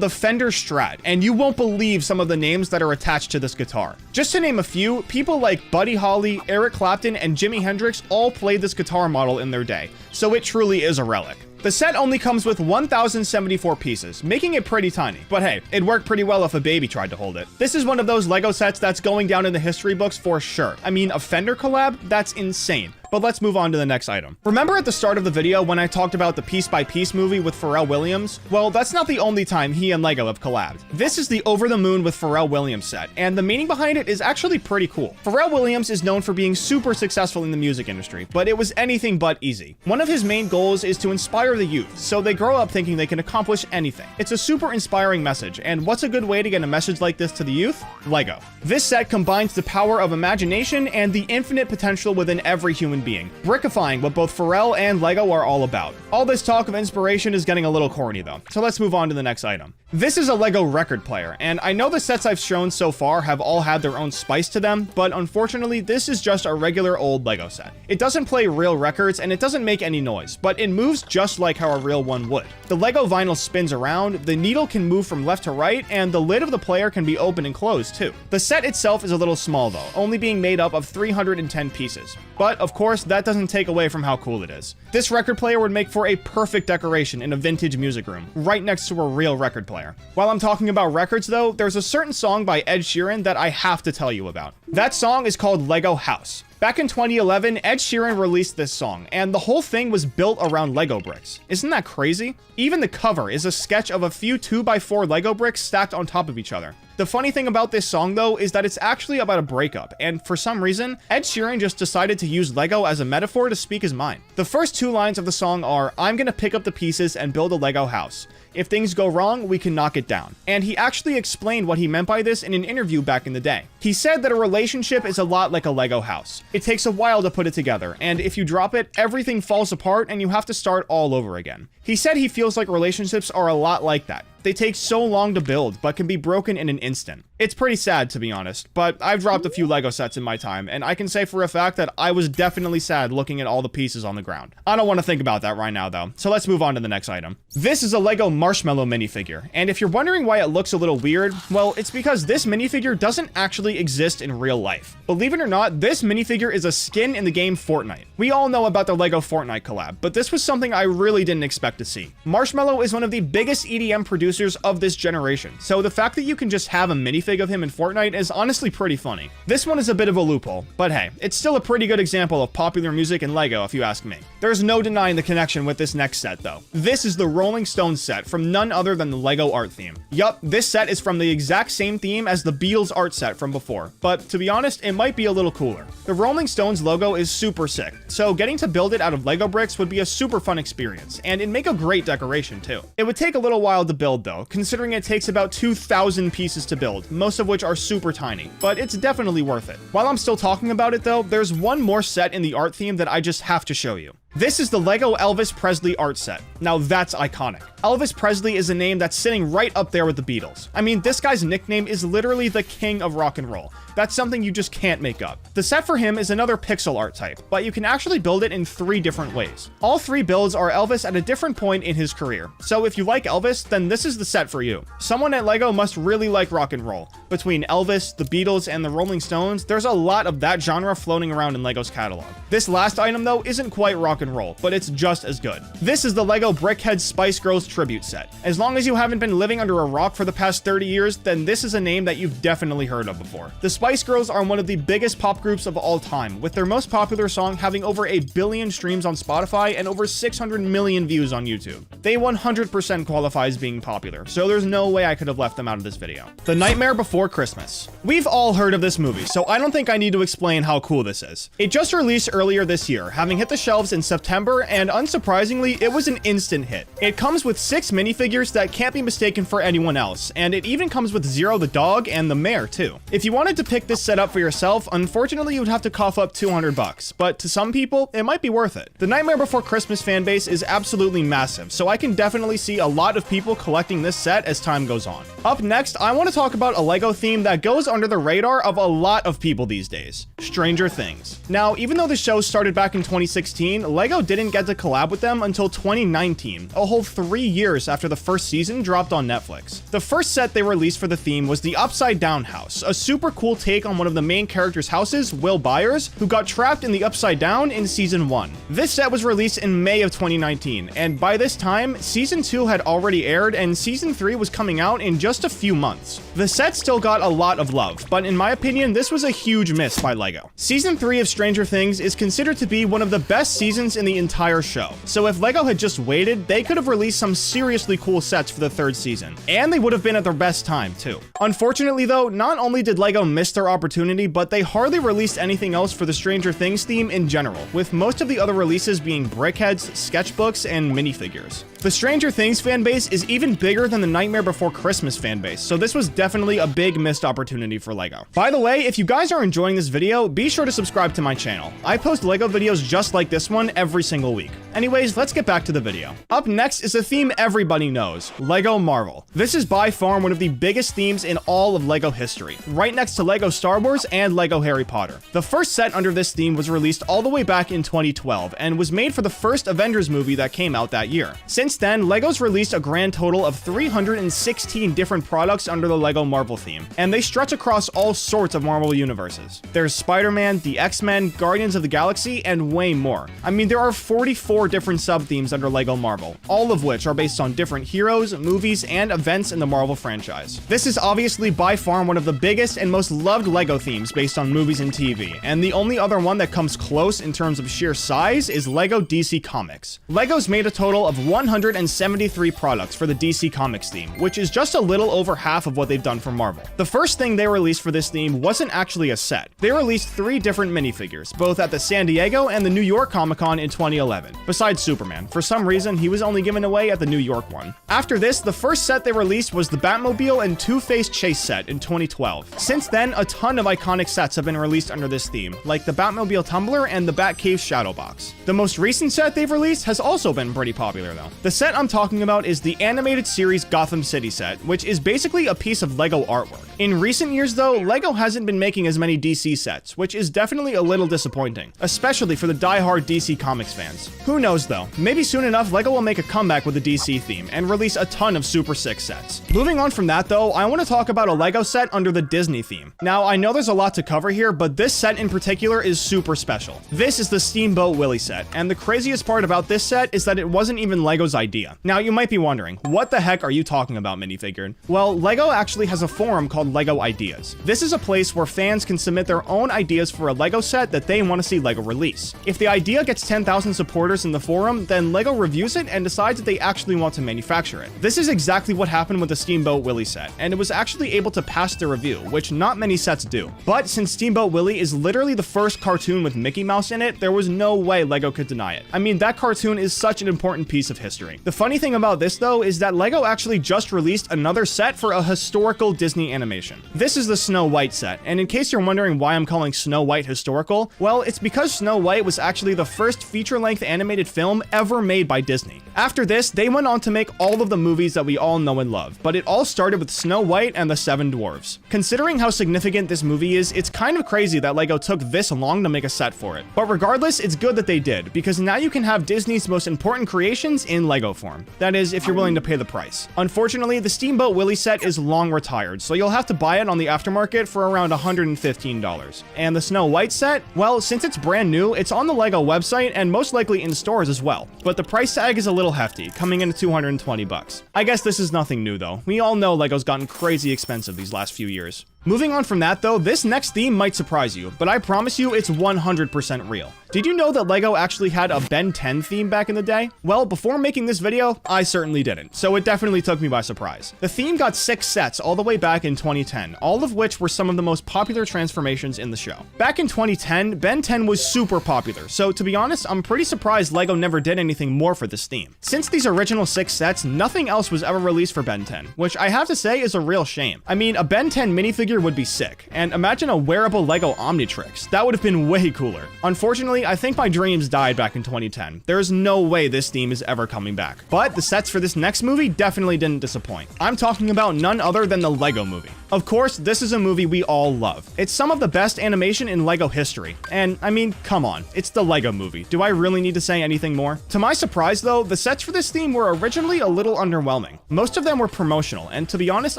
the Fender Strat, and you won't believe some of the names that are attached to this guitar. Just to name a few, people like Buddy Holly, Eric Clapton, and Jimi Hendrix all played this guitar model in their day, so it truly is a relic. The set only comes with 1,074 pieces, making it pretty tiny. But hey, it worked pretty well if a baby tried to hold it. This is one of those LEGO sets that's going down in the history books for sure. I mean, a Fender collab? That's insane. But let's move on to the next item. Remember at the start of the video when I talked about the Piece by Piece movie with Pharrell Williams? Well, that's not the only time he and LEGO have collabed. This is the Over the Moon with Pharrell Williams set, and the meaning behind it is actually pretty cool. Pharrell Williams is known for being super successful in the music industry, but it was anything but easy. One of his main goals is to inspire the youth, so they grow up thinking they can accomplish anything. It's a super inspiring message, and what's a good way to get a message like this to the youth? LEGO. This set combines the power of imagination and the infinite potential within every human being, brickifying what both Pharrell and LEGO are all about. All this talk of inspiration is getting a little corny though, so let's move on to the next item. This is a LEGO record player, and I know the sets I've shown so far have all had their own spice to them, but unfortunately this is just a regular old LEGO set. It doesn't play real records and it doesn't make any noise, but it moves just like how a real one would. The LEGO vinyl spins around, the needle can move from left to right, and the lid of the player can be open and closed too. The set itself is a little small though, only being made up of 310 pieces. But of course, that doesn't take away from how cool it is. This record player would make for a perfect decoration in a vintage music room, right next to a real record player. While I'm talking about records though, there's a certain song by Ed Sheeran that I have to tell you about. That song is called Lego House. Back in 2011, Ed Sheeran released this song, and the whole thing was built around Lego bricks. Isn't that crazy? Even the cover is a sketch of a few 2x4 Lego bricks stacked on top of each other. The funny thing about this song though is that it's actually about a breakup, and for some reason, Ed Sheeran just decided to use Lego as a metaphor to speak his mind. The first two lines of the song are, "I'm gonna pick up the pieces and build a Lego house. If things go wrong, we can knock it down." And he actually explained what he meant by this in an interview back in the day. He said that a relationship is a lot like a Lego house. It takes a while to put it together, and if you drop it, everything falls apart and you have to start all over again. He said he feels like relationships are a lot like that. They take so long to build, but can be broken in an instant. It's pretty sad, to be honest, but I've dropped a few Lego sets in my time, and I can say for a fact that I was definitely sad looking at all the pieces on the ground. I don't want to think about that right now, though, so let's move on to the next item. This is a Lego Marshmello minifigure, and if you're wondering why it looks a little weird, well, it's because this minifigure doesn't actually exist in real life. Believe it or not, this minifigure is a skin in the game Fortnite. We all know about the Lego Fortnite collab, but this was something I really didn't expect to see. Marshmello is one of the biggest EDM producers of this generation, so the fact that you can just have a minifig of him in Fortnite is honestly pretty funny. This one is a bit of a loophole, but hey, it's still a pretty good example of popular music in Lego if you ask me. There's no denying the connection with this next set though. This is the Rolling Stones set from none other than the Lego art theme. Yup, this set is from the exact same theme as the Beatles art set from before, but to be honest, it might be a little cooler. The Rolling Stones logo is super sick, so getting to build it out of Lego bricks would be a super fun experience, and it'd make a great decoration too. It would take a little while to build though, considering it takes about 2,000 pieces to build, most of which are super tiny, but it's definitely worth it. While I'm still talking about it though, there's one more set in the art theme that I just have to show you. This is the Lego Elvis Presley art set. Now that's iconic. Elvis Presley is a name that's sitting right up there with the Beatles. I mean, this guy's nickname is literally the king of rock and roll. That's something you just can't make up. The set for him is another pixel art type, but you can actually build it in 3 different ways. All 3 builds are Elvis at a different point in his career. So if you like Elvis, then this is the set for you. Someone at Lego must really like rock and roll. Between Elvis, the Beatles, and the Rolling Stones, there's a lot of that genre floating around in Lego's catalog. This last item though isn't quite rock and roll, but it's just as good. This is the Lego Brickhead Spice Girls tribute set. As long as you haven't been living under a rock for the past 30 years, then this is a name that you've definitely heard of before. The Spice Girls are one of the biggest pop groups of all time, with their most popular song having over 1 billion streams on Spotify and over 600 million views on YouTube. They 100% qualify as being popular, so there's no way I could have left them out of this video. The Nightmare Before Christmas. We've all heard of this movie, so I don't think I need to explain how cool this is. It just released earlier this year, having hit the shelves in September, and unsurprisingly, it was an instant hit. It comes with 6 minifigures that can't be mistaken for anyone else, and it even comes with Zero the dog and the mayor too. If you wanted to pick this set up for yourself, unfortunately you would have to cough up $200, but to some people, it might be worth it. The Nightmare Before Christmas fanbase is absolutely massive, so I can definitely see a lot of people collecting this set as time goes on. Up next, I want to talk about a Lego theme that goes under the radar of a lot of people these days: Stranger Things. Now, even though the show started back in 2016, Lego didn't get to collab with them until 2019, a whole 3 years after the first season dropped on Netflix. The first set they released for the theme was the Upside Down House, a super cool take on one of the main characters' houses, Will Byers, who got trapped in the Upside Down in Season 1. This set was released in May of 2019, and by this time, Season 2 had already aired and Season 3 was coming out in just a few months. The set still got a lot of love, but in my opinion, this was a huge miss by Lego. Season 3 of Stranger Things is considered to be one of the best seasons in the entire show, so if Lego had just waited, they could have released some seriously cool sets for the 3rd season, and they would have been at their best time too. Unfortunately though, not only did Lego miss their opportunity, but they hardly released anything else for the Stranger Things theme in general, with most of the other releases being brickheads, sketchbooks, and minifigures. The Stranger Things fanbase is even bigger than the Nightmare Before Christmas fanbase, so this was definitely a big missed opportunity for Lego. By the way, if you guys are enjoying this video, be sure to subscribe to my channel. I post Lego videos just like this one every single week. Anyways, let's get back to the video. Up next is a theme everybody knows: Lego Marvel. This is by far one of the biggest themes in all of Lego history, right next to Lego Star Wars and Lego Harry Potter. The first set under this theme was released all the way back in 2012 and was made for the first Avengers movie that came out that year. Since then, Lego's released a grand total of 316 different products under the Lego Marvel theme, and they stretch across all sorts of Marvel universes. There's Spider-Man, the X-Men, Guardians of the Galaxy, and way more. I mean, there are 44 different sub-themes under Lego Marvel, all of which are based on different heroes, movies, and events in the Marvel franchise. This is obviously by far one of the biggest and most loved Lego themes based on movies and TV, and the only other one that comes close in terms of sheer size is Lego DC Comics. Lego's made a total of 173 products for the DC Comics theme, which is just a little over half of what they've done for Marvel. The first thing they released for this theme wasn't actually a set. They released 3 different minifigures, both at the San Diego and the New York Comic-Con in 2011. Besides Superman, for some reason he was only given away at the New York one. After this, the first set they released was the Batmobile and Two-Face Chase set in 2012. Since then, a ton of iconic sets have been released under this theme, like the Batmobile Tumbler and the Batcave Shadow Box. The most recent set they've released has also been pretty popular though. The set I'm talking about is the animated series Gotham City set, which is basically a piece of Lego artwork. In recent years though, Lego hasn't been making as many DC sets, which is definitely a little disappointing, especially for the die-hard DC Comics fans. Who knows though, maybe soon enough Lego will make a comeback with the DC theme and release a ton of super sick sets. Moving on from that though, I want to talk about a Lego set under the Disney theme. Now I know there's a lot to cover here, but this set in particular is super special. This is the Steamboat Willie set, and the craziest part about this set is that it wasn't even Lego's idea. Now you might be wondering, what the heck are you talking about, Minifigured? Well, Lego actually has a forum called Lego Ideas. This is a place where fans can submit their own ideas for a Lego set that they want to see Lego release. If the idea gets 10,000 supporters in the the forum, then Lego reviews it and decides that they actually want to manufacture it. This is exactly what happened with the Steamboat Willie set, and it was actually able to pass the review, which not many sets do. But since Steamboat Willie is literally the first cartoon with Mickey Mouse in it, there was no way Lego could deny it. I mean, that cartoon is such an important piece of history. The funny thing about this though is that Lego actually just released another set for a historical Disney animation. This is the Snow White set, and in case you're wondering why I'm calling Snow White historical, well, it's because Snow White was actually the first feature-length animated film ever made by Disney. After this, they went on to make all of the movies that we all know and love, but it all started with Snow White and the Seven Dwarfs. Considering how significant this movie is, it's kind of crazy that Lego took this long to make a set for it. But regardless, it's good that they did, because now you can have Disney's most important creations in Lego form. That is, if you're willing to pay the price. Unfortunately, the Steamboat Willie set is long retired, so you'll have to buy it on the aftermarket for around $115. And the Snow White set? Well, since it's brand new, it's on the Lego website and most likely in stores as well. But the price tag is a little hefty, coming in at $220. I guess this is nothing new though. We all know Lego's gotten crazy expensive these last few years. Moving on from that though, this next theme might surprise you, but I promise you it's 100% real. Did you know that Lego actually had a Ben 10 theme back in the day? Well, before making this video, I certainly didn't, so it definitely took me by surprise. The theme got 6 sets all the way back in 2010, all of which were some of the most popular transformations in the show. Back in 2010, Ben 10 was super popular, so to be honest, I'm pretty surprised Lego never did anything more for this theme. Since these original 6 sets, nothing else was ever released for Ben 10, which I have to say is a real shame. I mean, a Ben 10 minifigure would be sick, and imagine a wearable Lego Omnitrix. That would have been way cooler. Unfortunately, I think my dreams died back in 2010. There is no way this theme is ever coming back. But the sets for this next movie definitely didn't disappoint. I'm talking about none other than the Lego Movie. Of course, this is a movie we all love. It's some of the best animation in Lego history. And I mean, come on, it's the Lego Movie. Do I really need to say anything more? To my surprise though, the sets for this theme were originally a little underwhelming. Most of them were promotional, and to be honest,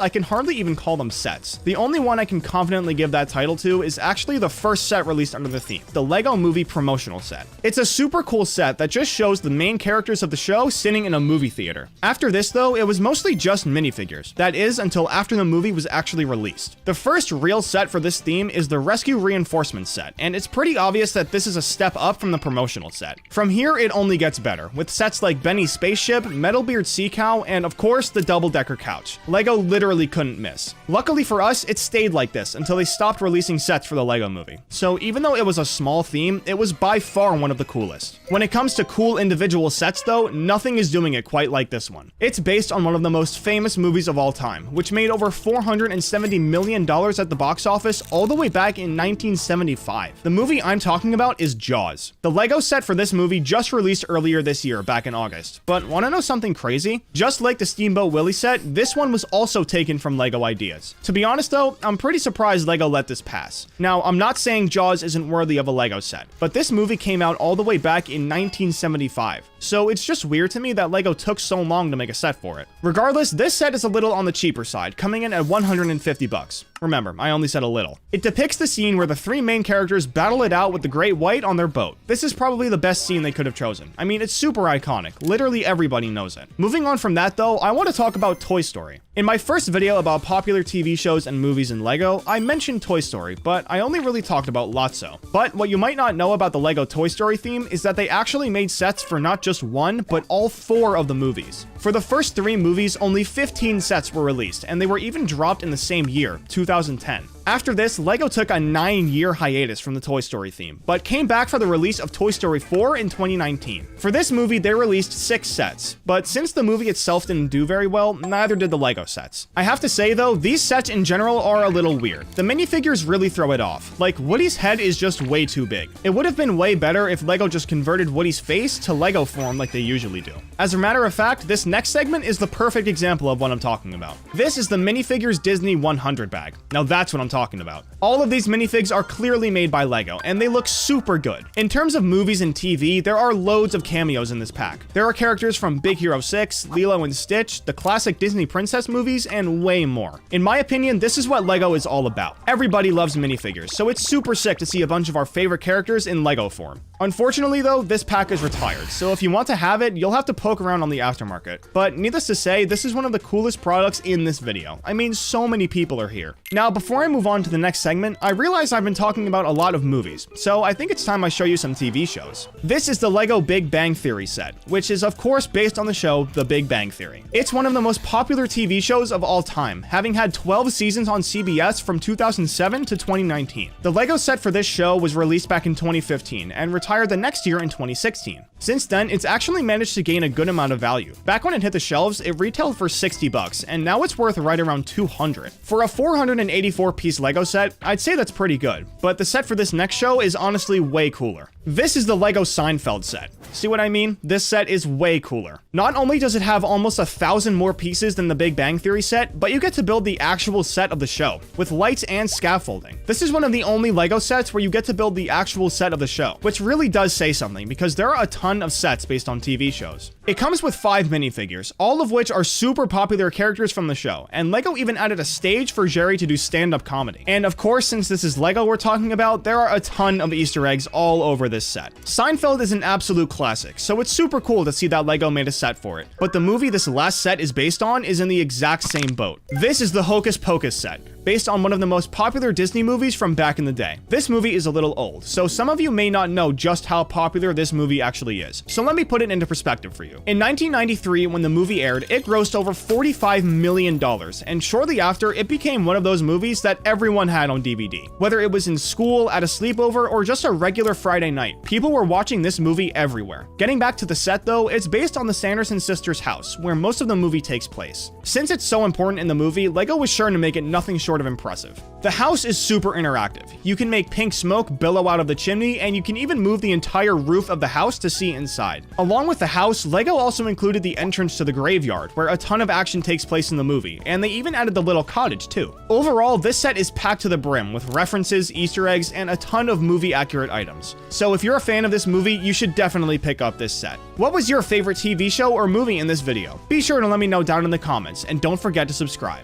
I can hardly even call them sets. The only one I can confidently give that title to is actually the first set released under the theme, the Lego Movie promotional set. It's a super cool set that just shows the main characters of the show sitting in a movie theater. After this though, it was mostly just minifigures. That is, until after the movie was actually released. The first real set for this theme is the Rescue Reinforcement set, and it's pretty obvious that this is a step up from the promotional set. From here, it only gets better, with sets like Benny's spaceship, Metalbeard Sea Cow, and of course, the double-decker couch. Lego literally couldn't miss. Luckily for us, it stayed like this until they stopped releasing sets for the Lego Movie. So even though it was a small theme, it was by far one of the coolest. When it comes to cool individual sets though, nothing is doing it quite like this one. It's based on one of the most famous movies of all time, which made over $470 million at the box office all the way back in 1975. The movie I'm talking about is Jaws. The Lego set for this movie just released earlier this year, back in August. But wanna know something crazy? Just like the Steamboat Willie set, this one was also taken from Lego ideas. To be honest though, I'm pretty surprised Lego let this pass. Now, I'm not saying Jaws isn't worthy of a Lego set, but this movie came out all the way back in 1975. So it's just weird to me that Lego took so long to make a set for it. Regardless, this set is a little on the cheaper side, coming in at $150. Remember, I only said a little. It depicts the scene where the 3 main characters battle it out with the Great White on their boat. This is probably the best scene they could have chosen. I mean, it's super iconic. Literally everybody knows it. Moving on from that though, I want to talk about Toy Story. In my first video about popular TV shows and movies in Lego, I mentioned Toy Story, but I only really talked about Lotso. But what you might not know about the Lego Toy Story theme is that they actually made sets for not just one, but all 4 of the movies. For the first 3 movies, only 15 sets were released, and they were even dropped in the same year, 2010. After this, Lego took a 9-year hiatus from the Toy Story theme, but came back for the release of Toy Story 4 in 2019. For this movie, they released 6 sets, but since the movie itself didn't do very well, neither did the Lego sets. I have to say though, these sets in general are a little weird. The minifigures really throw it off. Like, Woody's head is just way too big. It would have been way better if Lego just converted Woody's face to Lego form like they usually do. As a matter of fact, this next segment is the perfect example of what I'm talking about. This is the Minifigures Disney 100 bag. Now that's what I'm talking about. All of these minifigs are clearly made by Lego, and they look super good. In terms of movies and TV, there are loads of cameos in this pack. There are characters from Big Hero 6, Lilo and Stitch, the classic Disney princess movies, and way more. In my opinion, this is what Lego is all about. Everybody loves minifigures, so it's super sick to see a bunch of our favorite characters in Lego form. Unfortunately though, this pack is retired, so if you want to have it, you'll have to poke around on the aftermarket. But needless to say, this is one of the coolest products in this video. I mean, so many people are here. Now, before I move move on to the next segment, I realize I've been talking about a lot of movies, so I think it's time I show you some TV shows. This is the Lego Big Bang Theory set, which is of course based on the show The Big Bang Theory. It's one of the most popular TV shows of all time, having had 12 seasons on CBS from 2007 to 2019. The Lego set for this show was released back in 2015 and retired the next year in 2016. Since then, it's actually managed to gain a good amount of value. Back when it hit the shelves, it retailed for $60, and now it's worth right around $200. For a 484-piece Lego set, I'd say that's pretty good, but the set for this next show is honestly way cooler. This is the Lego Seinfeld set. See what I mean? This set is way cooler. Not only does it have almost 1,000 more pieces than the Big Bang Theory set, but you get to build the actual set of the show, with lights and scaffolding. This is one of the only Lego sets where you get to build the actual set of the show, which really does say something because there are a ton of sets based on TV shows. It comes with 5 minifigures, all of which are super popular characters from the show, and Lego even added a stage for Jerry to do stand-up comedy. And of course, since this is Lego we're talking about, there are a ton of Easter eggs all over this set. Seinfeld is an absolute classic, so it's super cool to see that Lego made a set for it. But the movie this last set is based on is in the exact same boat. This is the Hocus Pocus set, based on one of the most popular Disney movies from back in the day. This movie is a little old, so some of you may not know just how popular this movie actually is. So let me put it into perspective for you. In 1993, when the movie aired, it grossed over $45 million, and shortly after, it became one of those movies that everyone had on DVD. Whether it was in school, at a sleepover, or just a regular Friday night, people were watching this movie everywhere. Getting back to the set though, it's based on the Sanderson sisters' house, where most of the movie takes place. Since it's so important in the movie, Lego was sure to make it nothing short of impressive. The house is super interactive. You can make pink smoke billow out of the chimney, and you can even move the entire roof of the house to see inside. Along with the house, Lego also included the entrance to the graveyard, where a ton of action takes place in the movie, and they even added the little cottage too. Overall, this set is packed to the brim with references, Easter eggs, and a ton of movie-accurate items. So if you're a fan of this movie, you should definitely pick up this set. What was your favorite TV show or movie in this video? Be sure to let me know down in the comments, and don't forget to subscribe.